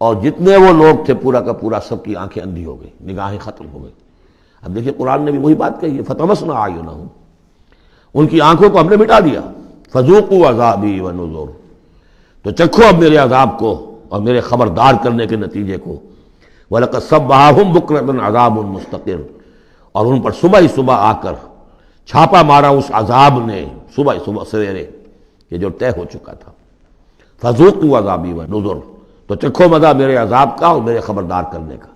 Speaker 2: اور جتنے وہ لوگ تھے پورا کا پورا سب کی آنکھیں اندھی ہو گئی، نگاہیں ختم ہو گئی۔ اب دیکھیے قرآن نے بھی وہی بات کہی ہے، فَطَمَسْنَا أَعْيُنَهُمْ، ان کی آنکھوں کو ہم نے مٹا دیا۔ فَذُوقُوا عَذَابِي وَنُذُرِ، تو چکھو اب میرے عذاب کو اور میرے خبردار کرنے کے نتیجے کو۔ وَلَقَدْ صَبَّحَهُمْ بُكْرَةً عَذَابٌ مُسْتَقِرٌ، اور ان پر صبح ہی صبح آ کر چھاپا مارا اس عذاب نے، صبح صبح سویرے، یہ جو طے ہو چکا تھا۔ فَذُوقُوا عَذَابِي وَنُذُرِ، تو چکھو مزہ میرے عذاب کا اور میرے خبردار کرنے کا۔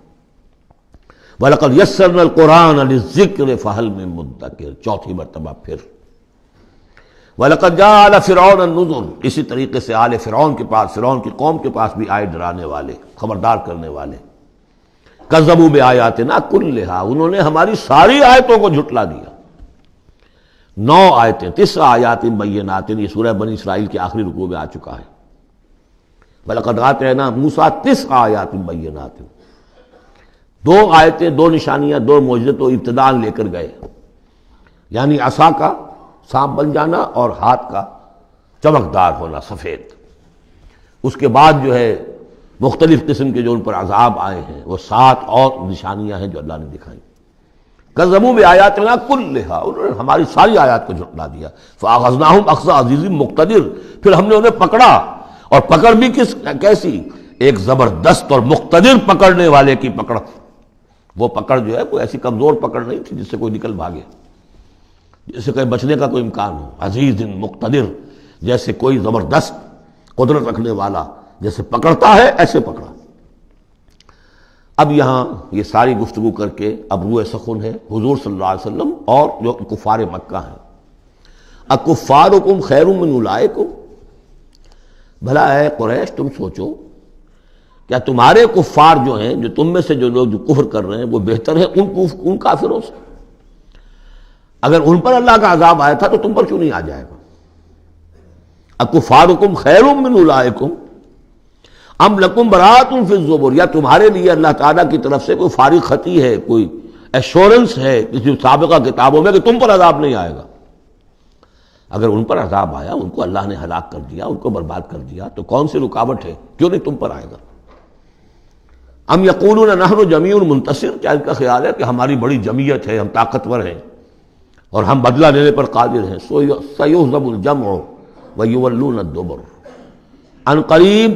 Speaker 2: وَلَقَدْ يَسَّرْنَا الْقُرْآنَ لِلذِّكْرِ فَهَلْ مِن مُدَّكِرٍ، چوتھی مرتبہ پھر۔ وَلَقَدْ جَاءَ آلَ فِرْعَوْنَ النُّذُرُ، اسی طریقے سے آل فرعون کے پاس، فرعون کی قوم کے پاس بھی آئے ڈرانے والے، خبردار کرنے والے۔ کذبوا بآیاتنا کلھا، انہوں نے ہماری ساری آیتوں کو جھٹلا دیا۔ 9 آیتیں، 9 آیات بینات، یہ سورہ بنی اسرائیل کے آخری رکوع میں آ چکا ہے۔ وَلَقَدْ آتَيْنَا مُوسَىٰ 9 آیات بینات، 2 آیتیں، 2 نشانیاں، 2 معجزے تو ابتداء لے کر گئے، یعنی عصا کا سانپ بن جانا اور ہاتھ کا چمکدار ہونا سفید۔ اس کے بعد جو ہے مختلف قسم کے جو ان پر عذاب آئے ہیں وہ 7 اور نشانیاں ہیں جو اللہ نے دکھائیں۔ کذبوا بآیاتنا کلھا، انہوں نے ہماری ساری آیات کو جھٹلا دیا۔ فأخذناہم اخذ عزیز مقتدر، پھر ہم نے انہیں پکڑا، اور پکڑ بھی کیسی، ایک زبردست اور مقتدر پکڑنے والے کی پکڑ۔ وہ پکڑ جو ہے کوئی ایسی کمزور پکڑ نہیں تھی جس سے کوئی نکل بھاگے، جس سے کہیں بچنے کا کوئی امکان ہو۔ عزیز مقتدر، جیسے کوئی زبردست قدرت رکھنے والا جیسے پکڑتا ہے ایسے پکڑا۔ اب یہاں یہ ساری گفتگو کر کے اب روئے سخن ہے حضور صلی اللہ علیہ وسلم اور جو کفار مکہ ہیں۔ اکفارکم خیر من اولئکم، بھلا اے قریش تم سوچو کیا تمہارے کفار جو ہیں، جو تم میں سے جو لوگ جو کفر کر رہے ہیں، وہ بہتر ہیں ان کافروں سے؟ اگر ان پر اللہ کا عذاب آیا تھا تو تم پر کیوں نہیں آ جائے گا؟ اکفارکم خیر من اولئکم ام لکم براۃ فی الزبر، یا تمہارے لیے اللہ تعالیٰ کی طرف سے کوئی فارغ خطی ہے، کوئی ایشورنس ہے کسی سابقہ کتابوں میں کہ تم پر عذاب نہیں آئے گا؟ اگر ان پر عذاب آیا، ان کو اللہ نے ہلاک کر دیا، ان کو برباد کر دیا، تو کون سی رکاوٹ ہے؟ کیوں نہیں تم پر آئے گا؟ ام یقولون نحن جمیع منتصر، کیا ان کا خیال ہے کہ ہماری بڑی جمعیت ہے، ہم طاقتور ہیں اور ہم بدلہ لینے پر قادر ہیں؟ سیہزم الجمع ویولون الدبر، ان قریب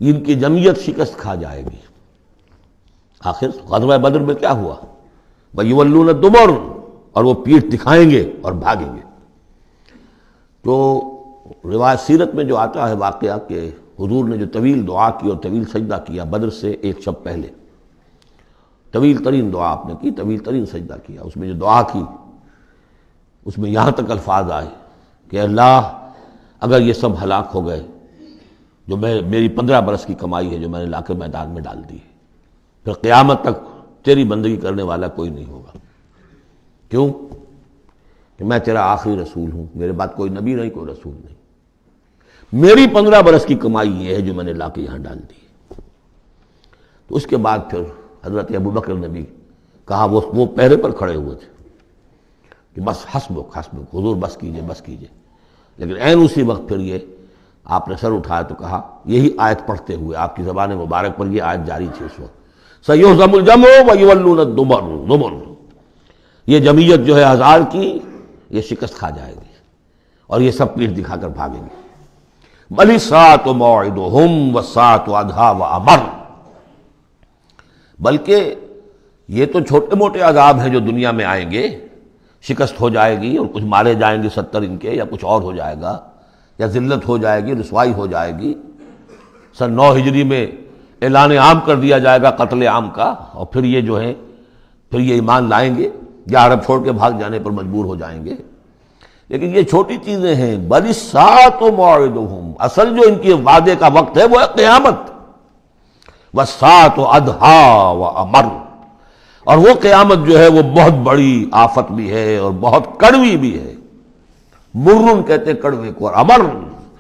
Speaker 2: ان کی جمعیت شکست کھا جائے گی۔ آخر غزوہ بدر میں کیا ہوا؟ وَيُوَلُّونَ الدُّبُرَ، اور وہ پیٹھ دکھائیں گے اور بھاگیں گے۔ تو روایت سیرت میں جو آتا ہے واقعہ کہ حضور نے جو طویل دعا کی اور طویل سجدہ کیا بدر سے ایک شب پہلے، طویل ترین دعا آپ نے کی، طویل ترین سجدہ کیا، اس میں جو دعا کی اس میں یہاں تک الفاظ آئے کہ اللہ اگر یہ سب ہلاک ہو گئے جو میری 15 برس کی کمائی ہے جو میں نے لا کر میدان میں ڈال دی ہے، پھر قیامت تک تیری بندگی کرنے والا کوئی نہیں ہوگا۔ کیوں؟ کہ میں تیرا آخری رسول ہوں، میرے بعد کوئی نبی نہیں، کوئی رسول نہیں، میری 15 برس کی کمائی یہ ہے جو میں نے لا کے یہاں ڈال دی ہے۔ تو اس کے بعد پھر حضرت ابوبکر نے بھی کہا، وہ پہرے پر کھڑے ہوئے تھے کہ بس حسبک حسبک، حضور بس کیجئے بس کیجئے، لیکن عین اسی وقت پھر یہ آپ نے سر اٹھایا تو کہا، یہی آیت پڑھتے ہوئے آپ کی زبان مبارک پر یہ آیت جاری تھی اس وقت، سَيُهْزَمُ الْجَمْعُ وَيُوَلُّونَ الدُّبُرَ، یہ جمعیت جو ہے 1000 کی یہ شکست کھا جائے گی اور یہ سب پیٹھ دکھا کر بھاگیں گے۔ بَلِ السَّاعَةُ مَوْعِدُهُمْ وَالسَّاعَةُ أَدْهَىٰ وَأَمَرُّ، بلکہ یہ تو چھوٹے موٹے عذاب ہیں جو دنیا میں آئیں گے، شکست ہو جائے گی اور کچھ مارے جائیں گے 70 ان کے، یا کچھ اور ہو جائے گا، یا ذلت ہو جائے گی، رسوائی ہو جائے گی۔ سن 9 ہجری میں اعلان عام کر دیا جائے گا قتل عام کا، اور پھر یہ جو ہے پھر یہ ایمان لائیں گے یا عرب چھوڑ کے بھاگ جانے پر مجبور ہو جائیں گے۔ لیکن یہ چھوٹی چیزیں ہیں، بل الساعۃ موعدہم، اصل جو ان کی وعدے کا وقت ہے وہ ہے قیامت، والساعۃ ادھیٰ وامر، اور وہ قیامت جو ہے وہ بہت بڑی آفت بھی ہے اور بہت کڑوی بھی ہے۔ مرن کہتے کڑوے کو، اور امر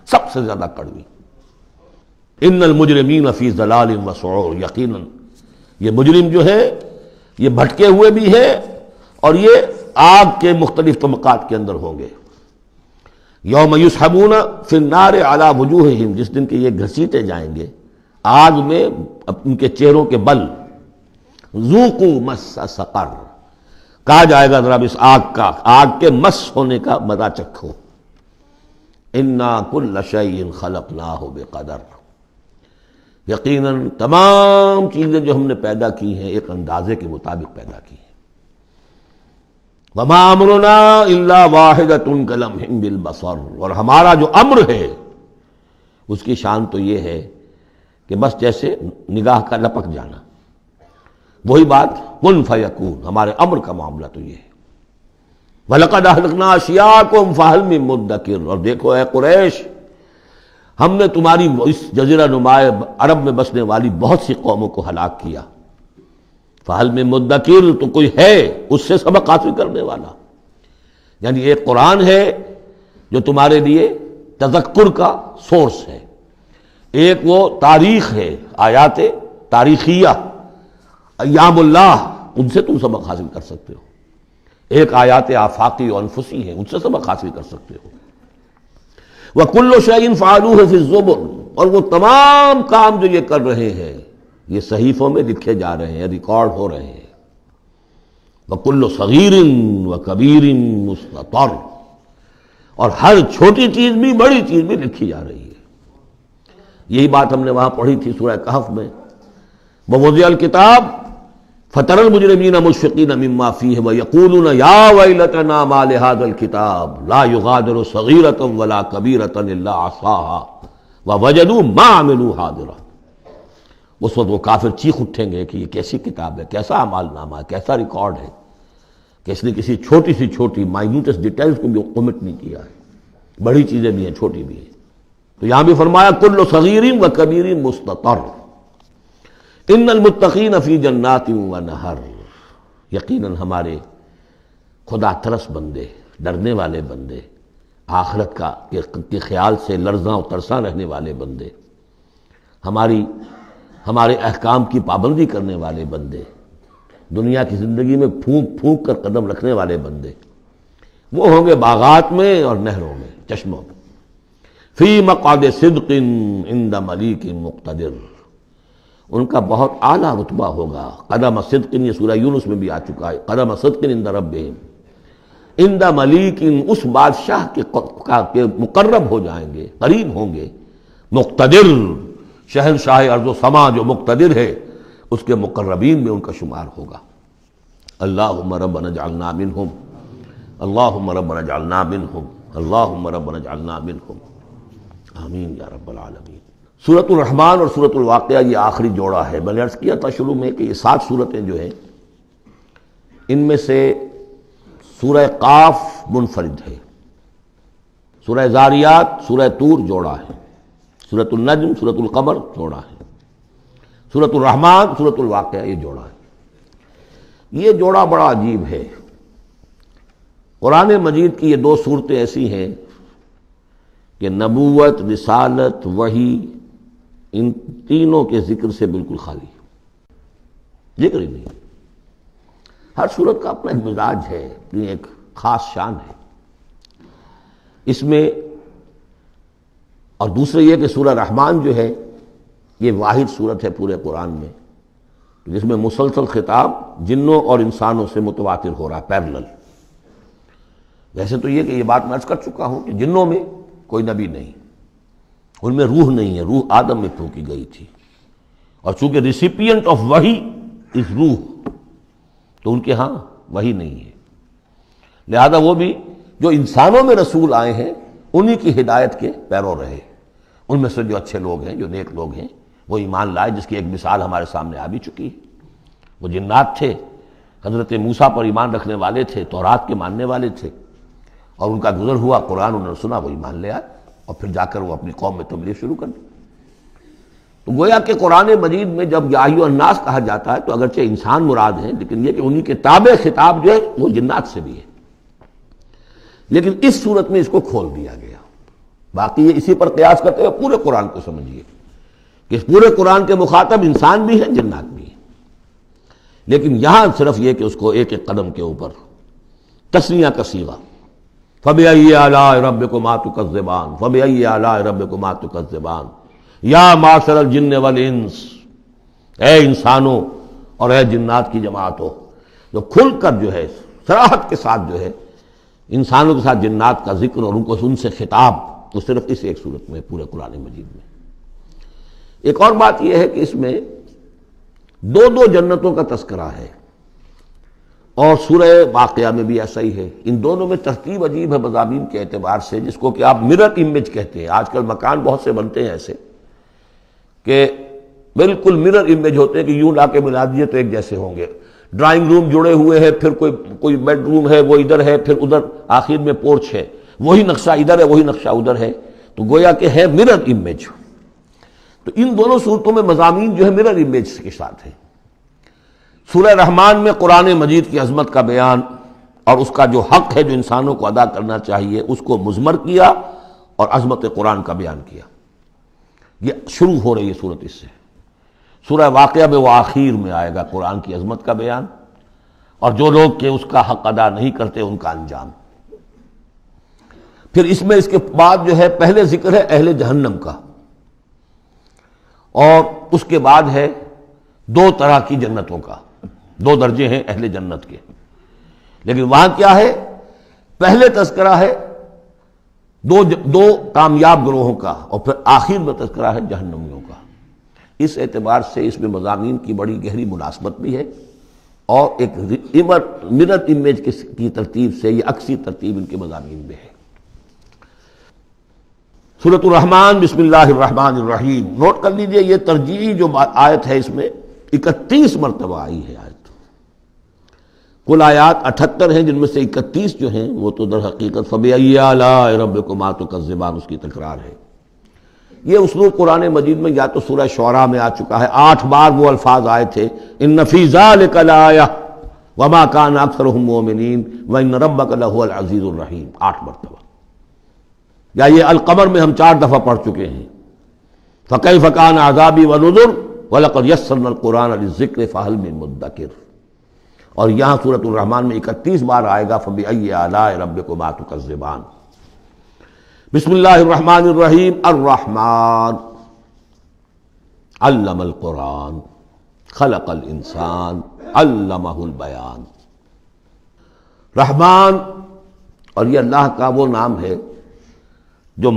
Speaker 2: سب سے زیادہ کڑوی۔ ان المجرمین فی ضلال وسعور، یقیناً یہ مجرم جو ہے یہ بھٹکے ہوئے بھی ہے اور یہ آگ کے مختلف طبقات کے اندر ہوں گے۔ یوم یسحبون فی النار علی وجوہہم، جس دن کہ یہ گھسیٹے جائیں گے آگ میں ان کے چہروں کے بل۔ ذوقوا مس سقر، کہا جائے گا ذرا اس آگ کے مس ہونے کا مزہ چکھو۔ انا کل شیء خلقناہ بقدر، یقیناً تمام چیزیں جو ہم نے پیدا کی ہیں ایک اندازے کے مطابق پیدا کی ہیں۔ وما امرنا الا واحدۃ کلمح بالبصر، اور ہمارا جو امر ہے اس کی شان تو یہ ہے کہ بس جیسے نگاہ کا لپک جانا، وہی بات کن فیکون، ہمارے امر کا معاملہ تو یہ ہے۔ وَلَقَدْ أَهْلَكْنَا أَشْيَاعَكُمْ فَهَلْ مِن مُدَّكِرٍ، اور دیکھو اے قریش، ہم نے تمہاری اس جزیرہ نما عرب میں بسنے والی بہت سی قوموں کو ہلاک کیا، فَهَلْ مِن مُدَّكِرٍ، تو کوئی ہے اس سے سبق حاصل کرنے والا۔ یعنی ایک قرآن ہے جو تمہارے لیے تذکر کا سورس ہے، ایک وہ تاریخ ہے، آیات تاریخیہ، ایام اللہ، ان سے تم سبق حاصل کر سکتے ہو۔ ایک آیات آفاقی و انفسی ہیں، ان سے سبق حاصل کر سکتے ہو۔ وَكُلُّ شَيْءٍ فَعَلُوهُ فِي الزُّبُرِ، اور وہ تمام کام جو یہ کر رہے ہیں یہ صحیفوں میں لکھے جا رہے ہیں، ریکارڈ ہو رہے ہیں۔ وَكُلُّ صَغِيرٍ وَكَبِيرٍ مُسْتَطَرٌ، اور ہر چھوٹی چیز بھی بڑی چیز بھی لکھی جا رہی ہے۔ یہی بات ہم نے وہاں پڑھی تھی سورہ کہف میں، وَوُضِعَ الْكِتَابُ فَتَرَى الْمُجْرِمِينَ مُشْفِقِينَ مِمَّا فِيهِ وَيَقُولُونَ يَا وَيْلَتَنَا مَا لِهَذَا الْكِتَابِ لَا يُغَادِرُ صَغِيرَةً وَلَا كَبِيرَةً إِلَّا أَحْصَاهَا وَوَجَدُوا مَا عَمِلُوا حَاضِرًا، اس وقت وہ کافر چیخ اٹھیں گے کہ یہ کیسی کتاب ہے، کیسا اعمال نامہ ہے، کیسا ریکارڈ ہے کہ اس نے کسی چھوٹی سی چھوٹی مائنوٹس ڈیٹیلز کو بھی omit نہیں کیا ہے، بڑی چیزیں بھی ہیں چھوٹی بھی ہیں۔ تو یہاں بھی فرمایا کل صغیر و کبیر مستطر، ان المتقین فی جنات و نہر، یقیناً ہمارے خدا ترس بندے، ڈرنے والے بندے، آخرت کا کے خیال سے لرزاں و ترساں رہنے والے بندے، ہمارے احکام کی پابندی کرنے والے بندے، دنیا کی زندگی میں پھونک پھونک کر قدم رکھنے والے بندے، وہ ہوں گے باغات میں اور نہروں میں، چشموں میں۔ فی مقعد صدق عند ملیک مقتدر، ان کا بہت اعلیٰ رتبہ ہوگا۔ قدم صدق، یہ سورہ یونس میں بھی آ چکا ہے، قدم صدق عند ربہم، عند ملیک، اس بادشاہ کے مقرب ہو جائیں گے، قریب ہوں گے، مقتدر، شہنشاہ ارض و سما جو مقتدر ہے اس کے مقربین میں ان کا شمار ہوگا۔ اللہم ربنا اجعلنا منہم، اللہم ربنا اجعلنا منہم۔ اللہم ربنا اجعلنا منہم، آمین یا رب العالمین۔ سورۃ الرحمن اور سورۃ الواقعہ یہ آخری جوڑا ہے۔ میں نے عرض کیا تھا شروع میں کہ یہ 7 صورتیں جو ہیں ان میں سے سورہ قاف منفرد ہے، سورہ زاریات، سورہ طور جوڑا ہے، سورۃ النجم، سورۃ القمر جوڑا ہے، سورۃ الرحمن، سورۃ الواقعہ یہ جوڑا ہے۔ یہ جوڑا بڑا عجیب ہے۔ قرآن مجید کی یہ 2 صورتیں ایسی ہیں کہ نبوت، رسالت، وحی، ان تینوں کے ذکر سے بالکل خالی، ذکر ہی نہیں۔ ہر صورت کا اپنا ایک مزاج ہے، اپنی ایک خاص شان ہے اس میں۔ اور دوسرے یہ کہ سورہ رحمان جو ہے یہ واحد صورت ہے پورے قرآن میں جس میں مسلسل خطاب جنوں اور انسانوں سے متواتر ہو رہا ہے، پیرلل۔ ویسے تو یہ کہ یہ بات میں عرض کر چکا ہوں کہ جنوں میں کوئی نبی نہیں، ان میں روح نہیں ہے، روح آدم میں پھونکی گئی تھی، اور چونکہ ریسیپینٹ آف وحی از روح، تو ان کے ہاں وحی نہیں ہے، لہذا وہ بھی جو انسانوں میں رسول آئے ہیں انہی کی ہدایت کے پیرو رہے۔ ان میں سے جو اچھے لوگ ہیں، جو نیک لوگ ہیں، وہ ایمان لائے، جس کی ایک مثال ہمارے سامنے آ بھی چکی ہے۔ وہ جنات تھے، حضرت موسیٰ پر ایمان رکھنے والے تھے، تورات کے ماننے والے تھے، اور ان کا گزر ہوا، قرآن انہوں نے سنا، وہ ایمان لے آئے، اور پھر جا کر وہ اپنی قوم میں تبلیغ شروع کر دی۔ تو گویا کہ قرآن مجید میں جب یا ایھا الناس کہا جاتا ہے تو اگرچہ انسان مراد ہیں، لیکن یہ کہ انہی کے تابع خطاب جو ہے وہ جنات سے بھی ہے، لیکن اس صورت میں اس کو کھول دیا گیا۔ باقی یہ اسی پر قیاس کرتے ہوئے پورے قرآن کو سمجھیے کہ اس پورے قرآن کے مخاطب انسان بھی ہیں، جنات بھی ہیں، لیکن یہاں صرف یہ کہ اس کو ایک ایک قدم کے اوپر تثنیہ کا صیغہ، فَبِأَيِّ آلَاءِ رَبِّكُمَا تُكَذِّبَانِ فَبِأَيِّ آلَاءِ رَبِّكُمَا تُكَذِّبَانِ یا معشر الجن والانس، اے انسانوں اور اے جنات کی جماعتوں، جو کھل کر جو ہے صراحت کے ساتھ جو ہے انسانوں کے ساتھ جنات کا ذکر اور ان سے خطاب، وہ صرف اس ایک صورت میں پورے قرآن مجید میں۔ ایک اور بات یہ ہے کہ اس میں 2 جنتوں کا تذکرہ ہے، اور سورہ واقعہ میں بھی ایسا ہی ہے۔ ان دونوں میں ترتیب عجیب ہے مضامین کے اعتبار سے، جس کو کہ آپ مرر امیج کہتے ہیں۔ آج کل مکان بہت سے بنتے ہیں ایسے کہ بالکل مرر امیج ہوتے ہیں کہ یوں لا کے ملا دیے تو ایک جیسے ہوں گے۔ ڈرائنگ روم جڑے ہوئے ہیں، پھر کوئی بیڈ روم ہے وہ ادھر ہے، پھر ادھر آخر میں پورچ ہے، وہی نقشہ ادھر ہے وہی نقشہ ادھر ہے، تو گویا کہ ہے مرر امیج۔ تو ان دونوں صورتوں میں مضامین جو ہے مرر امیج کے ساتھ ہے۔ سورہ رحمان میں قرآن مجید کی عظمت کا بیان اور اس کا جو حق ہے جو انسانوں کو ادا کرنا چاہیے اس کو مضمر کیا، اور عظمت قرآن کا بیان کیا۔ یہ شروع ہو رہی ہے صورت اس سے۔ سورہ واقعہ میں وہ آخر میں آئے گا قرآن کی عظمت کا بیان، اور جو لوگ کہ اس کا حق ادا نہیں کرتے ان کا انجام۔ پھر اس میں اس کے بعد جو ہے پہلے ذکر ہے اہل جہنم کا، اور اس کے بعد ہے 2 طرح کی جنتوں کا، 2 درجے ہیں اہل جنت کے، لیکن وہاں کیا ہے؟ پہلے تذکرہ ہے دو کامیاب گروہوں کا، اور پھر آخر میں تذکرہ ہے جہنمیوں کا۔ اس اعتبار سے اس میں مضامین کی بڑی گہری مناسبت بھی ہے، اور ایک مرر امیج کی ترتیب سے یہ عکسی ترتیب ان کے مضامین میں ہے۔ سورۃ الرحمن، بسم اللہ الرحمن الرحیم۔ نوٹ کر لیجئے یہ ترجیحی جو آیت ہے اس میں 31 مرتبہ آئی ہے آیت۔ کل آیات 78 ہیں، جن میں سے 31 جو ہیں وہ تو در حقیقت فَبِأَيِّ آلَاءِ رَبِّكُمَا تُكَذِّبَانِ اس کی تکرار ہے۔ یہ اسلوب قرآن مجید میں یا تو سورہ شعراء میں آ چکا ہے، 8 بار وہ الفاظ آئے تھے، إِنَّ فِي ذَلِكَ لَآیَةً وَمَا كَانَ أَكْثَرُهُم مُؤْمِنِينَ وَإِنَّ رَبَّكَ لَهُوَ الْعَزِیزُ الرَّحِیمُ 8 مرتبہ۔ یا یہ القمر میں ہم 4 دفعہ پڑھ چکے ہیں، فَكَيْفَ كَانَ عَذَابِي وَنُذُرِ وَلَقَدْ يَسَّرْنَا الْقُرْآنَ لِلذِّکْرِ فَهَلْ مِن مُدَّکِرٍ۔ اور یہاں سورۃ الرحمن میں 31 بار آئے گا فَبِأَيِّ آلَاءِ رَبِّكُمَا تُكَذِّبَانِ۔ بسم اللہ الرحمن الرحیم۔ الرحمن علم القرآن خلق الانسان علمہ البیان۔ رحمان، اور یہ اللہ کا وہ نام ہے جو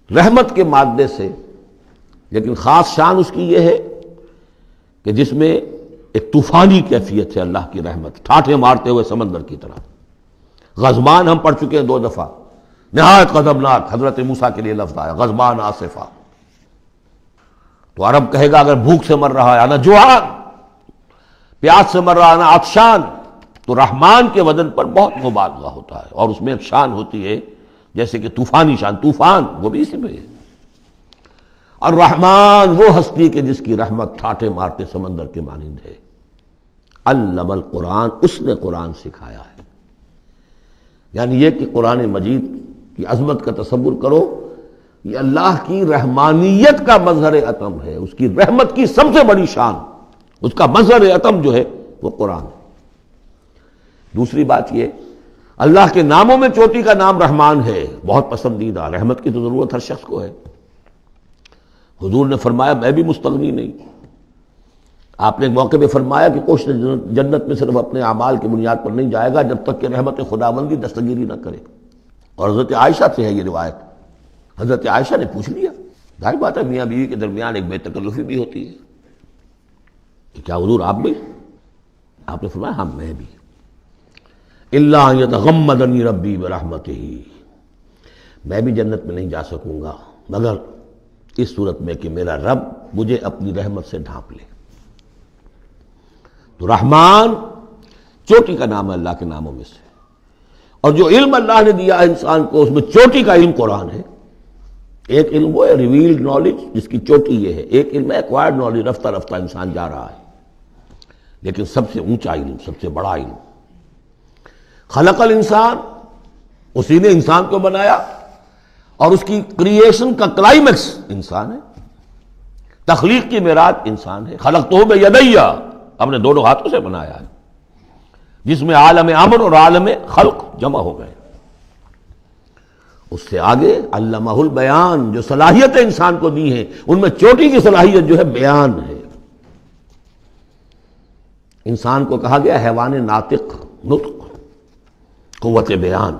Speaker 2: رحمت کے مادے سے، لیکن خاص شان اس کی یہ ہے کہ جس میں ایک طوفانی کیفیت ہے اللہ کی رحمت، ٹھاٹھے مارتے ہوئے سمندر کی طرح۔ غضبان ہم پڑھ چکے ہیں 2 دفعہ، نہایت غضبناک حضرت موسیٰ کے لیے لفظ آیا غضبان آصفہ. تو عرب کہے گا اگر بھوک سے مر رہا ہے انا جوعان، پیاس سے مر رہا ہے انا عطشان، تو رحمان کے وزن پر بہت مبالغہ ہوتا ہے، اور اس میں ایک شان ہوتی ہے جیسے کہ طوفانی شان، طوفان وہ بھی اسی میں ہے. اور رحمان وہ ہستی کہ جس کی رحمت ٹھاٹھے مارتے سمندر کے مانند ہے. علم القرآن، اس نے قرآن سکھایا ہے. یعنی یہ کہ قرآن مجید کی عظمت کا تصور کرو، یہ اللہ کی رحمانیت کا مظہر عتم ہے، اس کی رحمت کی سب سے بڑی شان، اس کا مظہر عتم جو ہے وہ قرآن ہے. دوسری بات یہ، اللہ کے ناموں میں چوٹی کا نام رحمان ہے، بہت پسندیدہ. رحمت کی تو ضرورت ہر شخص کو ہے. حضور نے فرمایا میں بھی مستغنی نہیں. آپ نے ایک موقع پہ فرمایا کہ کوشش جنت میں صرف اپنے اعمال کی بنیاد پر نہیں جائے گا جب تک کہ رحمت خداوندی دستگیری نہ کرے. اور حضرت عائشہ سے ہے یہ روایت. حضرت عائشہ نے پوچھ لیا، ظاہر بات ہے میاں بیوی کے درمیان ایک بے تکلفی بھی ہوتی ہے، کہ کیا حضور آپ بھی؟ آپ نے فرمایا ہاں میں بھی. الا ان یتغمدنی ربی برحمتہ، میں بھی جنت میں نہیں جا سکوں گا مگر اس صورت میں کہ میرا رب مجھے اپنی رحمت سے ڈھانپ لے. تو رحمان چوٹی کا نام ہے اللہ کے ناموں میں سے. اور جو علم اللہ نے دیا ہے انسان کو، اس میں چوٹی کا علم قرآن ہے. ایک علم وہ ہے ریویلڈ نالج جس کی چوٹی یہ ہے، ایک علم ہے ایکوائرڈ نالج، رفتہ رفتہ انسان جا رہا ہے. لیکن سب سے اونچا علم، سب سے بڑا علم خلق الانسان، اسی نے انسان کو بنایا، اور اس کی کریشن کا کلائمیکس انسان ہے. تخلیق کی معراج انسان ہے. خلقتہ بیدی، اپنے دونوں ہاتھوں سے بنایا ہے، جس میں عالم امر اور عالم خلق جمع ہو گئے. اس سے آگے علمہ البیان، جو صلاحیتیں انسان کو دی ہیں ان میں چوٹی کی صلاحیت جو ہے بیان ہے. انسان کو کہا گیا حیوان ناطق، نطق، قوت بیان.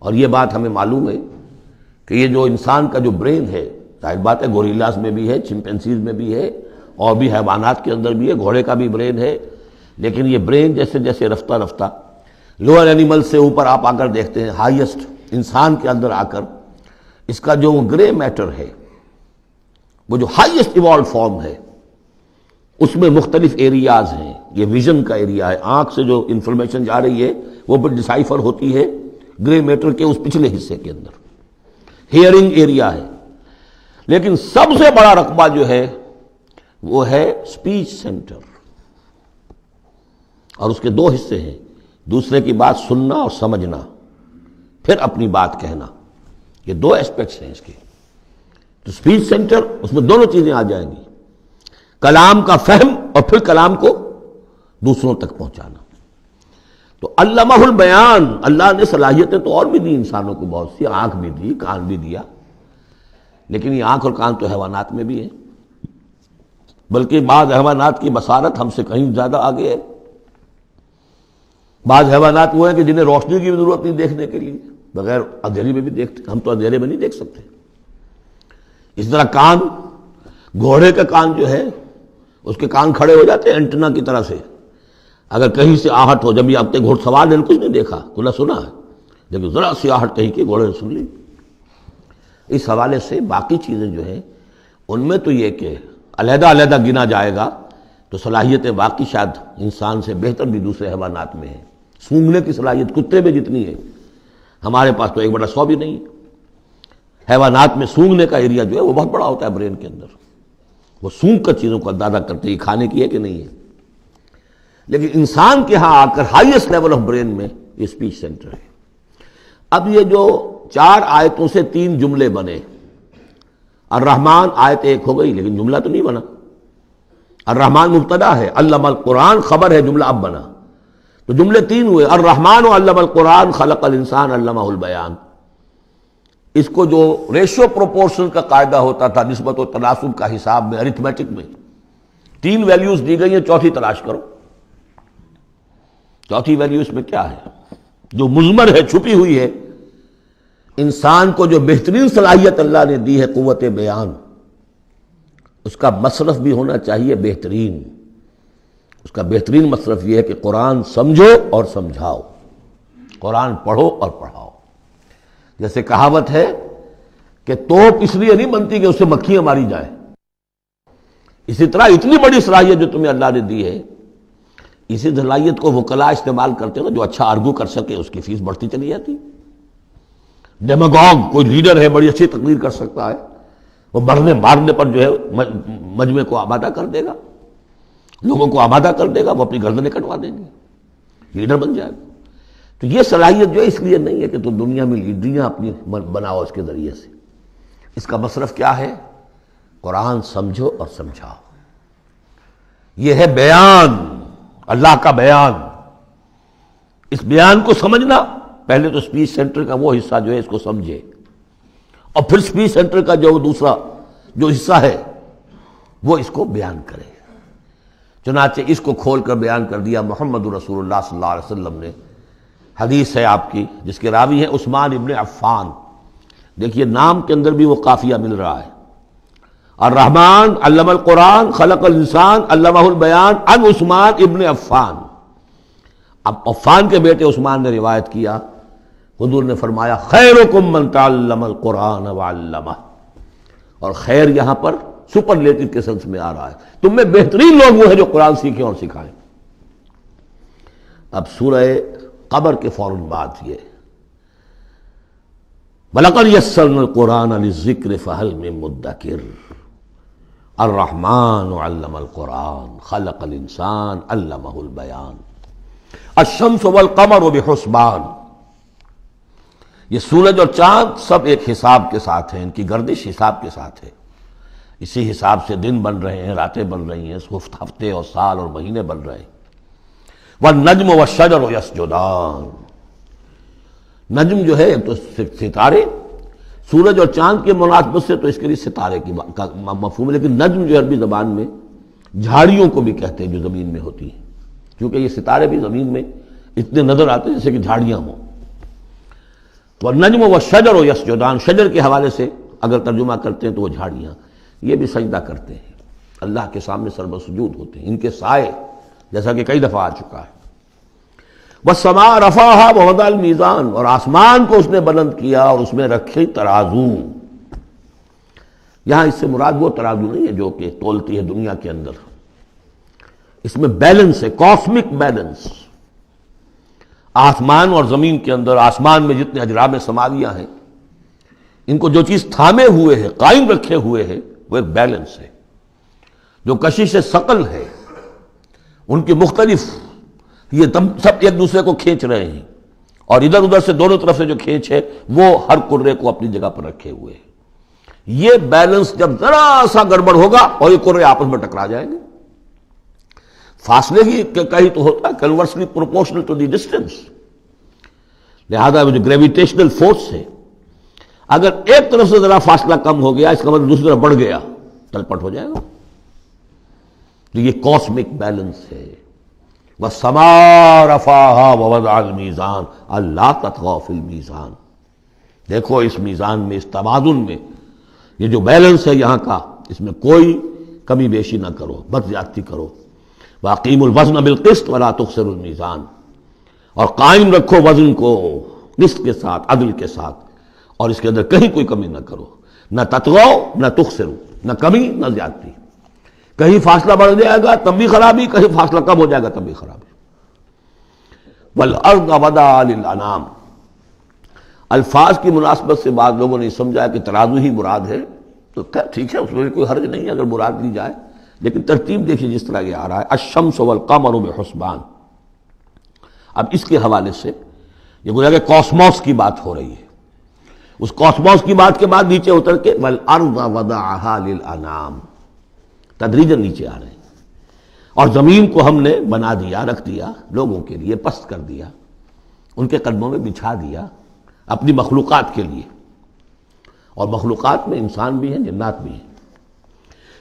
Speaker 2: اور یہ بات ہمیں معلوم ہے کہ یہ جو انسان کا جو برین ہے، ظاہر بات ہے گوریلاز میں بھی ہے، چمپینزیز میں بھی ہے، اور بھی حیوانات کے اندر بھی ہے، گھوڑے کا بھی برین ہے. لیکن یہ برین جیسے جیسے رفتہ رفتہ لوئر اینیمل سے اوپر آپ آ کر دیکھتے ہیں، ہائیسٹ انسان کے اندر آ کر اس کا جو گرے میٹر ہے، وہ جو ہائیسٹ ایوالوڈ فارم ہے، اس میں مختلف ایریاز ہیں. یہ ویژن کا ایریا ہے، آنکھ سے جو انفارمیشن جا رہی ہے وہ بھی ڈسائفر ہوتی ہے گرے میٹر کے اس پچھلے حصے کے اندر. ہیئرنگ ایریا ہے. لیکن سب سے بڑا رقبہ جو ہے وہ ہے سپیچ سینٹر، اور اس کے 2 حصے ہیں، دوسرے کی بات سننا اور سمجھنا، پھر اپنی بات کہنا. یہ 2 ایسپیکٹس ہیں اس کے. تو سپیچ سینٹر، اس میں دونوں چیزیں آ جائیں گی، کلام کا فہم اور پھر کلام کو دوسروں تک پہنچانا. تو علمہ البیان، اللہ نے صلاحیتیں تو اور بھی دی انسانوں کو بہت سی، آنکھ بھی دی، کان بھی دیا. لیکن یہ آنکھ اور کان تو حیوانات میں بھی ہے، بلکہ بعض حیوانات کی بصارت ہم سے کہیں زیادہ آگے ہے. بعض حیوانات وہ ہیں کہ جنہیں روشنی کی بھی ضرورت نہیں دیکھنے کے لیے، بغیر اندھیرے میں بھی دیکھتے. ہم تو اندھیرے میں نہیں دیکھ سکتے. اس طرح کان، گھوڑے کا کان جو ہے اس کے کان کھڑے ہو جاتے ہیں اینٹنا کی طرح سے. اگر کہیں سے آہٹ ہو، جب یہ اب تک گھوڑ سوار نے کچھ نہیں دیکھا، کھلا سنا ہے، لیکن ذرا سی آہٹ کہیں کی گھوڑے نے سن لی. اس حوالے سے باقی چیزیں جو ہیں ان میں تو یہ کہ علیحدہ علیحدہ گنا جائے گا تو صلاحیتیں واقعی شاید انسان سے بہتر بھی دوسرے حیوانات میں ہیں. سونگھنے کی صلاحیت کتے میں جتنی ہے ہمارے پاس تو 1/100 بھی نہیں. حیوانات میں سونگھنے کا ایریا جو ہے وہ بہت بڑا ہوتا ہے برین کے اندر. وہ سونگ کر چیزوں کو اندازہ کرتے ہیں کھانے کی ہے کہ نہیں ہے. لیکن انسان کے ہاں آ کر ہائیسٹ لیول آف برین میں یہ اسپیچ سینٹر ہے. اب یہ جو 4 آیتوں سے 3 جملے بنے، الرحمن آیت 1 ہو گئی لیکن جملہ تو نہیں بنا. الرحمن مبتدا ہے، علم القرآن خبر ہے، جملہ اب بنا. تو جملے 3 ہوئے، الرحمن و علم القرآن خلق الانسان علمہ البیان. اس کو جو ریشو پروپورشن کا قاعدہ ہوتا تھا نسبت و تناسب کا حساب میں، ارتھمیٹک میں 3 ویلیوز دی گئی ہیں، چوتھی تلاش کرو. چوتھی ویلیو اس میں کیا ہے جو مضمر ہے، چھپی ہوئی ہے. انسان کو جو بہترین صلاحیت اللہ نے دی ہے قوت بیان، اس کا مصرف بھی ہونا چاہیے بہترین. اس کا بہترین مصرف یہ ہے کہ قرآن سمجھو اور سمجھاؤ. قرآن پڑھو اور پڑھاؤ۔ جیسے کہاوت ہے کہ توپ اس لیے نہیں بنتی کہ اس سے مکھیاں ماری جائیں، اسی طرح اتنی بڑی صلاحیت جو تمہیں اللہ نے دی ہے، اسی صلاحیت کو وکلاء استعمال کرتے ہیں، جو اچھا آرگو کر سکے اس کی فیس بڑھتی چلی جاتی۔ ڈیماگوگ کوئی لیڈر ہے، بڑی اچھی تقریر کر سکتا ہے، وہ مرنے مارنے پر جو ہے مجمع کو آمادہ کر دے گا، لوگوں کو آمادہ کر دے گا، وہ اپنی گردنیں کٹوا دیں گے، لیڈر بن جائے گا۔ تو یہ صلاحیت جو ہے اس لیے نہیں ہے کہ تم دنیا میں لیڈریاں اپنی بناؤ اس کے ذریعے سے، اس کا مصرف کیا ہے؟ قرآن سمجھو اور سمجھاؤ۔ یہ ہے بیان، اللہ کا بیان۔ اس بیان کو سمجھنا، پہلے تو اسپیچ سینٹر کا وہ حصہ جو ہے اس کو سمجھے، اور پھر اسپیچ سینٹر کا جو دوسرا جو حصہ ہے وہ اس کو بیان کرے۔ چنانچہ اس کو کھول کر بیان کر دیا محمد رسول اللہ صلی اللہ علیہ وسلم نے۔ حدیث ہے آپ کی جس کے راوی ہیں عثمان ابن عفان۔ دیکھیے نام کے اندر بھی وہ قافیہ مل رہا ہے، الرحمن علم القرآن خلق الانسان علمہ البیان عن عثمان ابن عفان۔ اب عفان کے بیٹے عثمان نے روایت کیا، حضور نے فرمایا خیرکم من تعلم القرآن وعلمہ، اور خیر یہاں پر سپرلیٹو کے سنس میں آ رہا ہے، تم میں بہترین لوگ وہ ہیں جو قرآن سیکھیں اور سکھائیں۔ اب سورہ قمر کے فوراً بعد یہ وَلَقَدْ يَسَّرْنَا الْقُرْآنَ لِلذِّكْرِ فَهَلْ مِن مُدَّكِرٍ الرحمن علم القرآن خلق الانسان علمہ البیان الشمس والقمر بحسبان۔ یہ سورج اور چاند سب ایک حساب کے ساتھ ہیں، ان کی گردش حساب کے ساتھ ہے، اسی حساب سے دن بن رہے ہیں، راتیں بن رہی ہیں، ہفتے اور سال اور مہینے بن رہے ہیں۔ والنجم والشجر یسجدان، نجم جو ہے تو ستارے، سورج اور چاند کے مناسبت سے تو اس کے لیے ستارے کی مفہوم ہے، لیکن نجم جو عربی زبان میں جھاڑیوں کو بھی کہتے ہیں جو زمین میں ہوتی ہیں، کیونکہ یہ ستارے بھی زمین میں اتنے نظر آتے ہیں جیسے کہ جھاڑیاں ہوں۔ والنجم والشجر یسجدان، شجر کے حوالے سے اگر ترجمہ کرتے ہیں تو وہ جھاڑیاں، یہ بھی سجدہ کرتے ہیں، اللہ کے سامنے سربسجود ہوتے ہیں، ان کے سائے جیسا کہ کئی دفعہ آ چکا ہے۔ والسماء رفعها ووضع الميزان، اور آسمان کو اس نے بلند کیا اور اس میں رکھے ترازو۔ یہاں اس سے مراد وہ ترازو نہیں ہے جو کہ تولتی ہے دنیا کے اندر، اس میں بیلنس ہے، کاسمک بیلنس۔ آسمان اور زمین کے اندر، آسمان میں جتنے اجرام سماویہ ہیں، ان کو جو چیز تھامے ہوئے ہے، قائم رکھے ہوئے ہے، وہ ایک بیلنس ہے۔ جو کشش ثقل ہے، ان کی مختلف، یہ سب ایک دوسرے کو کھینچ رہے ہیں، اور ادھر ادھر سے دونوں طرف سے جو کھینچ ہے وہ ہر کرے کو اپنی جگہ پر رکھے ہوئے ہیں۔ یہ بیلنس جب ذرا سا گڑبڑ ہوگا اور یہ کرے آپس میں ٹکرا جائیں گے، فاصلے ہی کہیں تو ہوتا ہے conversely proportional to the distance, لہذا وہ جو گریویٹیشنل فورس ہے، اگر ایک طرف سے ذرا فاصلہ کم ہو گیا اس کا مطلب دوسری طرف بڑھ گیا، تلپٹ ہو جائے گا۔ تو یہ کاسمک بیلنس ہے۔ وَالسَّمَاءَ رَفَعَهَا وَوَضَعَ الْمِيزَانَ أَلَّا تَطْغَوْا فِي الْمِيزَانِ، دیکھو اس میزان میں، اس توازن میں، یہ جو بیلنس ہے یہاں کا، اس میں کوئی کمی بیشی نہ کرو، بد زیادتی کرو۔ وَأَقِيمُوا الْوَزْنَ بِالْقِسْطِ وَلَا تُخْسِرُوا الْمِيزَانَ، اور قائم رکھو وزن کو قسط کے ساتھ، عدل کے ساتھ، اور اس کے اندر کہیں کوئی کمی نہ کرو، نہ تطغوا نہ تخسروا، نہ کمی نہ زیادتی۔ کہیں فاصلہ بڑھ جائے گا تب بھی خرابی، کہیں فاصلہ کم ہو جائے گا تب بھی خرابی۔ وَالْأَرْضَ وَضَعَهَا لِلْأَنَامِ، الفاظ کی مناسبت سے بعض لوگوں نے سمجھا کہ ترازو ہی مراد ہے، تو ٹھیک ہے، اس میں کوئی حرج نہیں ہے اگر مراد لی جائے، لیکن ترتیب دیکھیے جس طرح یہ آ رہا ہے الشمس والقمر بحسبان۔ اب اس کے حوالے سے یہ گویا کہ کاسموس کی بات ہو رہی ہے، اس کاسموس کی بات کے بعد نیچے اتر کے وَالْأَرْضَ وَضَعَهَا لِلْأَنَامِ، تدریجاً نیچے آ رہے ہیں، اور زمین کو ہم نے بنا دیا، رکھ دیا لوگوں کے لیے، پست کر دیا، ان کے قدموں میں بچھا دیا اپنی مخلوقات کے لیے، اور مخلوقات میں انسان بھی ہیں، جنات بھی ہیں۔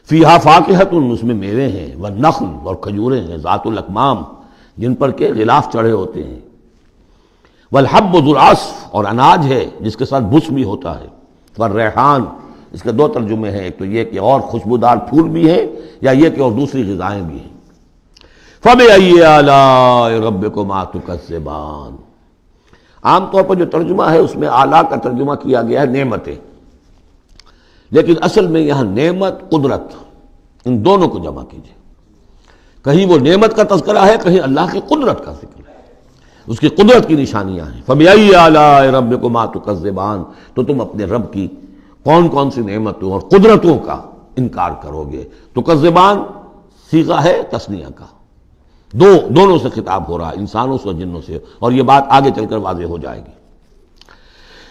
Speaker 2: فیہا فاکہۃ، اس میں میوے ہیں، والنخل، اور کھجوریں ہیں، ذات الاکمام، جن پر کے غلاف چڑھے ہوتے ہیں، والحب ذو العصف، اور اناج ہے جس کے ساتھ بھس بھی ہوتا ہے، والریحان، اس کے دو ترجمے ہیں، ایک تو یہ کہ اور خوشبودار پھول بھی ہیں، یا یہ کہ اور دوسری غذائیں بھی ہیں۔ فَبِأَيِّ آلَاءِ رَبِّكُمَا تُكَذِّبَانِ، عام طور پر جو ترجمہ ہے اس میں آلاء کا ترجمہ کیا گیا ہے نعمتیں، لیکن اصل میں یہاں نعمت قدرت ان دونوں کو جمع کیجیے. کہیں وہ نعمت کا تذکرہ ہے، کہیں اللہ کی قدرت کا ذکر ہے، اس کی قدرت کی نشانیاں ہیں. فَبِأَيِّ آلَاءِ رَبِّكُمَا تُكَذِّبَانِ، تو تم اپنے رب کی کون کون سی نعمتوں اور قدرتوں کا انکار کرو گے. تکذبان صیغہ ہے تثنیہ کا، دونوں سے خطاب ہو رہا ہے، انسانوں سے اور جنوں سے، اور یہ بات آگے چل کر واضح ہو جائے گی.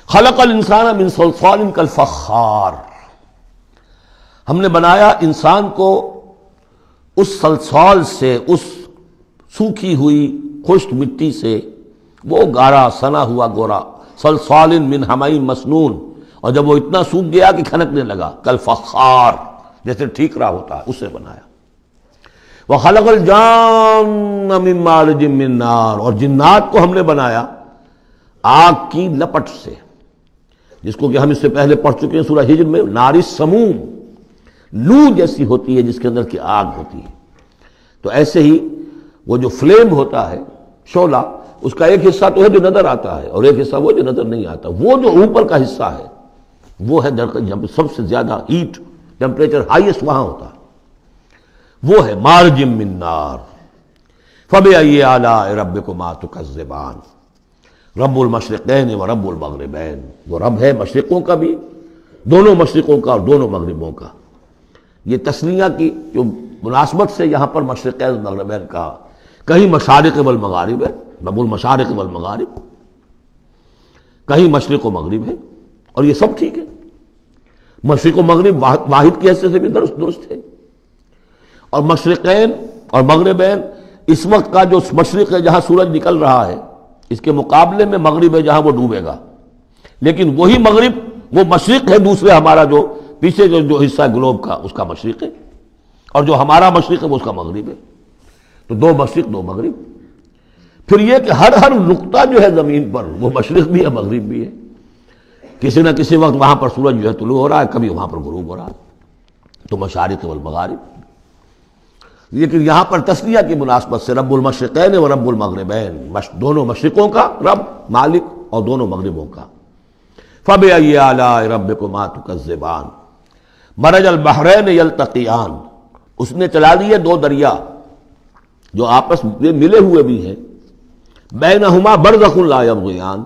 Speaker 2: خلق الانسان من صلصال کالفخار، ہم نے بنایا انسان کو اس صلصال سے، اس سوکھی ہوئی خشک مٹی سے، وہ گارا سنا ہوا گورا، صلصال من حمإ مسنون، اور جب وہ اتنا سوکھ گیا کہ کھنکنے لگا، کالفخار جیسے ٹھیکرا ہوتا ہے اس سے بنایا. وَخَلَقَ الْجَانَّ مِن مَارِجٍ مِّن نَار، اور جنات کو ہم نے بنایا آگ کی لپٹ سے، جس کو کہ ہم اس سے پہلے پڑھ چکے ہیں سورہ ہجر میں، نار السموم، لو جیسی ہوتی ہے جس کے اندر کی آگ ہوتی ہے. تو ایسے ہی وہ جو فلیم ہوتا ہے، شعلہ، اس کا ایک حصہ تو ہے جو نظر آتا ہے اور ایک حصہ وہ جو نظر نہیں آتا. وہ جو اوپر کا حصہ ہے وہ ہے سب سے زیادہ ہیٹ، ٹیمپریچر ہائیسٹ وہاں ہوتا ہے، وہ ہے مارج من نار. فَبِأَيِّ آلَاءِ رَبِّكُمَا تُكَذِّبَانِ، رب المشرقین و رب المغربین، وہ رب ہے مشرقوں کا بھی، دونوں مشرقوں کا اور دونوں مغربوں کا. یہ تسنیہ کی جو مناسبت سے یہاں پر مشرقین و مغربین کہا، کہیں مشارق والمغارب ہے، رب المشارق والمغارب، کہیں مشرق و مغرب ہے، اور یہ سب ٹھیک ہے. مشرق و مغرب واحد کی حیثیت سے بھی درست ہے. اور مشرقین اور مغربین، اس وقت کا جو مشرق ہے جہاں سورج نکل رہا ہے، اس کے مقابلے میں مغرب ہے جہاں وہ ڈوبے گا. لیکن وہی مغرب وہ مشرق ہے دوسرے، ہمارا جو پیچھے جو حصہ ہے گلوب کا اس کا مشرق ہے، اور جو ہمارا مشرق ہے وہ اس کا مغرب ہے. تو دو مشرق دو مغرب. پھر یہ کہ ہر نقطہ جو ہے زمین پر وہ مشرق بھی ہے مغرب بھی ہے. کسی نہ کسی وقت وہاں پر سورج جو ہے طلوع ہو رہا ہے، کبھی وہاں پر غروب ہو رہا ہے. تو مشارق والمغارب. لیکن یہاں پر تسنیہ کی مناسبت سے رب المشرقین و رب المغربین، دونوں مشرقوں کا رب مالک اور دونوں مغربوں کا. فَبِأَيِّ آلَاءِ رَبِّكُمَا تُكَذِّبَانِ، مَرَجَ الْبَحْرَيْنِ يَلْتَقِيَانِ، اس نے چلا دیے دو دریا جو آپس میں ملے ہوئے بھی ہیں، بینہما برزخ لا یبغیان،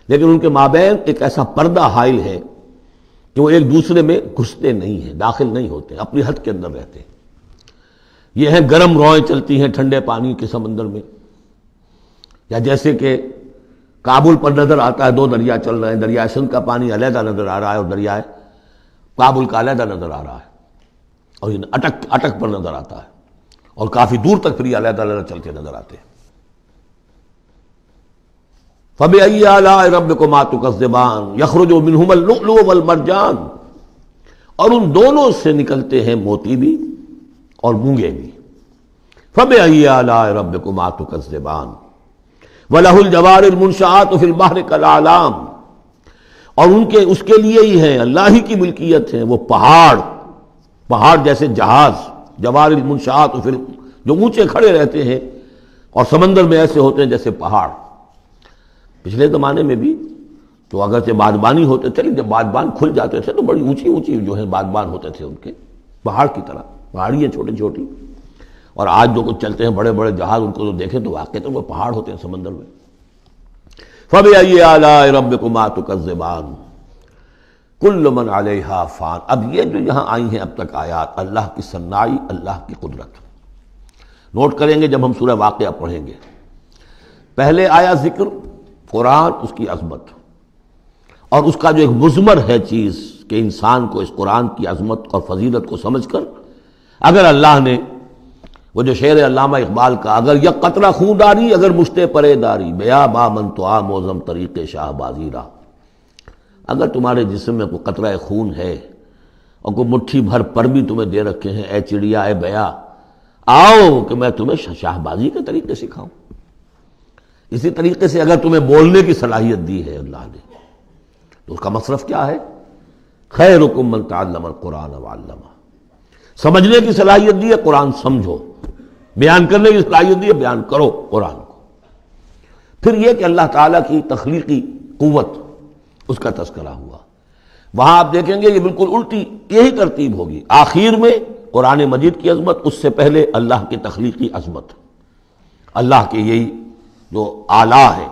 Speaker 2: لیکن ان کے مابین ایک ایسا پردہ حائل ہے کہ وہ ایک دوسرے میں گھستے نہیں ہیں، داخل نہیں ہوتے، اپنی حد کے اندر رہتے ہیں. یہ ہیں گرم روئیں چلتی ہیں ٹھنڈے پانی کے سمندر میں، یا جیسے کہ کابل پر نظر آتا ہے دو دریا چل رہے ہیں، دریائے سندھ کا پانی علیحدہ نظر آ رہا ہے اور دریائے کابل کا علیحدہ نظر آ رہا ہے، اور یہ اٹک پر نظر آتا ہے، اور کافی دور تک پھر یہ علیحدہ علیحدہ چلتے نظر آتے ہیں. فَبِأَيِّ آلَاءِ رَبِّكُمَا تُكَذِّبَانِ يَخْرُجُ مِنْهُمَا اللُّؤْلُؤُ وَالْمَرْجَانُ، اور ان دونوں سے نکلتے ہیں موتی بھی اور مونگے بھی. فَبِأَيِّ آلَاءِ رَبِّكُمَا تُكَذِّبَانِ وَلَهُ الْجَوَارِ الْمُنشَآتُ فِي الْبَحْرِ كَالْأَعْلَامِ، اور اس کے لیے ہی ہیں، اللہ ہی کی ملکیت ہے وہ پہاڑ جیسے جہاز، جوار المنشآت جو اونچے کھڑے رہتے ہیں اور سمندر میں ایسے ہوتے ہیں جیسے پہاڑ. پچھلے زمانے میں بھی تو اگرچہ بادبانی ہوتے تھے، لیکن جب بادبان کھل جاتے تھے تو بڑی اونچی جو ہے بادبان ہوتے تھے ان کے، پہاڑ کی طرح، پہاڑیاں چھوٹی چھوٹی. اور آج جو کچھ چلتے ہیں بڑے بڑے جہاز، ان کو تو دیکھیں تو واقعی تو وہ پہاڑ ہوتے ہیں سمندر میں. فَبِأَيِّ آلَاءِ رَبِّكُمَا تُكَذِّبَانِ كُلُّ مَنْ عَلَيْهَا فَانٍ. اب یہ جو یہاں آئی ہیں اب تک آیات، اللہ کی صنائی، اللہ کی قدرت نوٹ کریں گے جب ہم سورہ واقعہ پڑھیں گے. پہلے آیا ذکر قرآن، اس کی عظمت، اور اس کا جو ایک مضمر ہے چیز کہ انسان کو اس قرآن کی عظمت اور فضیلت کو سمجھ کر، اگر اللہ نے وہ جو شعر علامہ اقبال کا، اگر یک قطرہ خون داری اگر مشتے پرے داری، بیا با من تو آ موزم طریق شاہ بازی را، اگر تمہارے جسم میں کوئی قطرہ خون ہے اور کوئی مٹھی بھر پر بھی تمہیں دے رکھے ہیں، اے چڑیا اے بیا، آؤ کہ میں تمہیں شاہ بازی کے طریقے سکھاؤں. اسی طریقے سے اگر تمہیں بولنے کی صلاحیت دی ہے اللہ نے، تو اس کا مصرف کیا ہے؟ خیرکم من تعلم القرآن وعلمہ. سمجھنے کی صلاحیت دی ہے، قرآن سمجھو. بیان کرنے کی صلاحیت دی ہے، بیان کرو قرآن کو. پھر یہ کہ اللہ تعالیٰ کی تخلیقی قوت اس کا تذکرہ ہوا. وہاں آپ دیکھیں گے یہ بالکل الٹی یہی ترتیب ہوگی. آخر میں قرآن مجید کی عظمت، اس سے پہلے اللہ کی تخلیقی عظمت، اللہ کے یہی جو اعلیٰ ہے.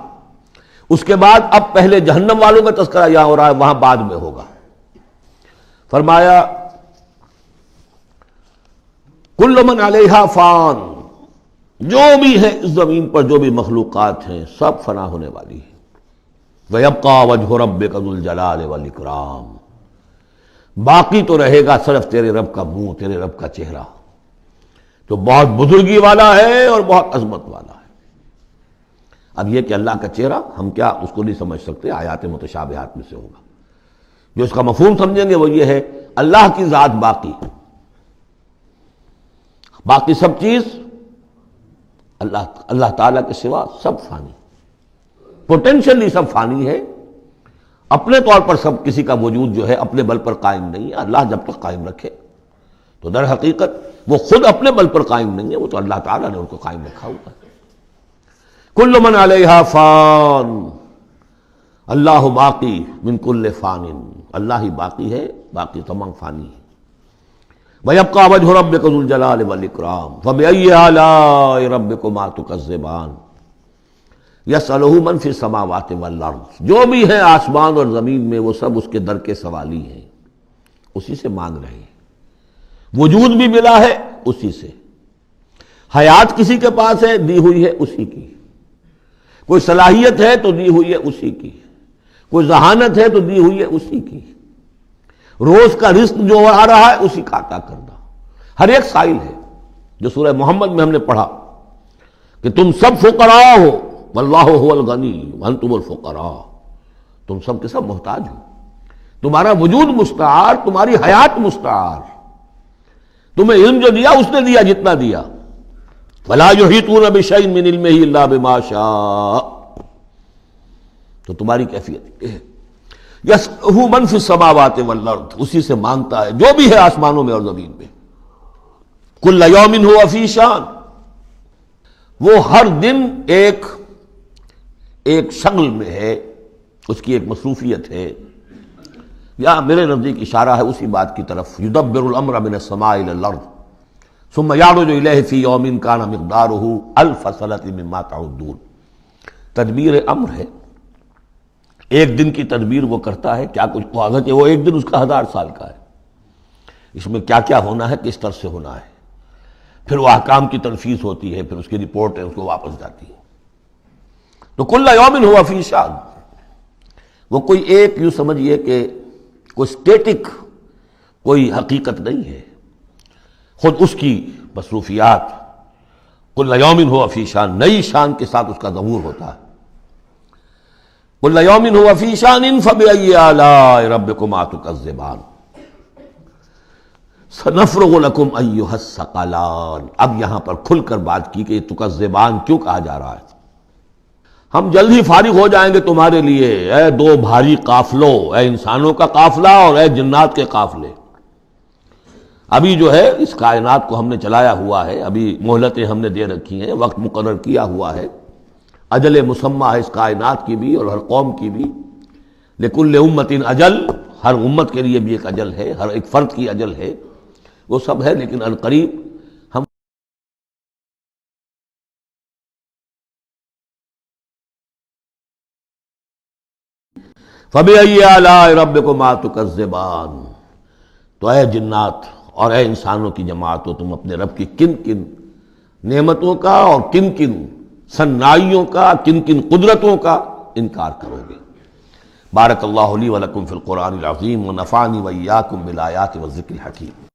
Speaker 2: اس کے بعد اب پہلے جہنم والوں کا تذکرہ یہاں ہو رہا ہے، وہاں بعد میں ہوگا. فرمایا کل من علیہا فان، جو بھی ہے اس زمین پر جو بھی مخلوقات ہیں سب فنا ہونے والی ہے. وَيَبْقَى وَجْهُ رَبِّكَ ذُو الْجَلَالِ وَالْإِكْرَامِ، باقی تو رہے گا صرف تیرے رب کا منہ، تیرے رب کا چہرہ جو بہت بزرگی والا ہے اور بہت عظمت والا ہے. اب یہ کہ اللہ کا چہرہ ہم کیا اس کو نہیں سمجھ سکتے، آیات متشابہات میں سے ہوگا. جو اس کا مفہوم سمجھیں گے وہ یہ ہے اللہ کی ذات باقی، باقی سب چیز اللہ تعالیٰ کے سوا سب فانی، پوٹینشلی سب فانی ہے. اپنے طور پر سب کسی کا وجود جو ہے اپنے بل پر قائم نہیں ہے. اللہ جب تک قائم رکھے تو در حقیقت وہ خود اپنے بل پر قائم نہیں ہے، وہ تو اللہ تعالیٰ نے ان کو قائم رکھا ہوا ہے. کل من علیہا فان اللہ باقی من کل فان، اللہ ہی باقی ہے، باقی تمام فانی ہے. وَيَبْقَى وَجْهُ رَبِّكَ ذُو الْجَلَالِ وَالْإِكْرَامِ فَبِأَيِّ آلَاءِ رَبِّكُمَا تُكَذِّبَانِ يَسْأَلُهُ مَنْ فِي السَّمَاوَاتِ وَالْأَرْضِ، جو بھی ہے آسمان اور زمین میں وہ سب اس کے در کے سوالی ہیں، اسی سے مانگ رہے ہیں. وجود بھی ملا ہے اسی سے، حیات کسی کے پاس ہے دی ہوئی ہے اسی کی، کوئی صلاحیت ہے تو دی ہوئی ہے اسی کی، کوئی ذہانت ہے تو دی ہوئی ہے اسی کی، روز کا رزق جو آ رہا ہے اسی کا عطا کردہ. ہر ایک سائل ہے. جو سورہ محمد میں ہم نے پڑھا کہ تم سب فقراء ہو واللہ هو الغنی وانتم الفقراء، تم سب کے سب محتاج ہو، تمہارا وجود مستعار، تمہاری حیات مستعار، تمہیں علم جو دیا اس نے دیا جتنا دیا. ولا یحیطون بشیء من علمہ الا بما شاء، تو تمہاری کیفیت یہ ہے. یسألہ من فی السماوات والارض، اسی سے مانگتا ہے جو بھی ہے آسمانوں میں اور زمین میں. کل یوم ہوا فی شان، وہ ہر دن ایک شغل میں ہے، اس کی ایک مصروفیت ہے. یا میرے نزدیک اشارہ ہے اسی بات کی طرف، یدبر الامر من السماء الى الارض ثم یعرج الیہ فی یوم کان مقدارہ الف سنۃ مما تعدون. تدبیر امر ہے، ایک دن کی تدبیر وہ کرتا ہے. کیا کچھ حاضر کہ وہ ایک دن اس کا 1000 سال کا ہے، اس میں کیا کیا ہونا ہے، کس طرح سے ہونا ہے. پھر وہ احکام کی تنفیذ ہوتی ہے، پھر اس کی رپورٹ ہے، اس کو واپس جاتی ہے. تو کل یوم ہوا فی شان، وہ کوئی ایک یوں سمجھیے کہ کوئی اسٹیٹک کوئی حقیقت نہیں ہے، خود اس کی مصروفیات. کل یوم ہوا فی شان، نئی شان کے ساتھ اس کا ظہور ہوتا ہے. کل یوم ہوا فی شان فبأی آلاء ربکما تکذبان سنفرغ لکم ایھا الثقلان. اب یہاں پر کھل کر بات کی کہ یہ تکذبان کیوں کہا جا رہا ہے. ہم جلد ہی فارغ ہو جائیں گے تمہارے لیے، اے دو بھاری قافلوں، اے انسانوں کا قافلہ اور اے جنات کے قافلے. ابھی جو ہے اس کائنات کو ہم نے چلایا ہوا ہے، ابھی مہلتیں ہم نے دے رکھی ہیں، وقت مقرر کیا ہوا ہے، اجل مسمى ہے اس کائنات کی بھی اور ہر قوم کی بھی. لکل امت اجل، ہر امت کے لیے بھی ایک اجل ہے، ہر ایک فرد کی اجل ہے، وہ سب ہے. لیکن القریب ہم فَبِأَيِّ آلَاءِ رَبِّكُمَا تُكَذِّبَانِ، تو اے جنات اور اے انسانوں کی جماعت ہو، تم اپنے رب کی کن کن نعمتوں کا اور کن کن صنائیوں کا، کن کن قدرتوں کا انکار کرو گے. بارک اللہ لی ولکم فی القرآن العظیم ونفعنی وإیاکم بالآیات والذکر الحکیم.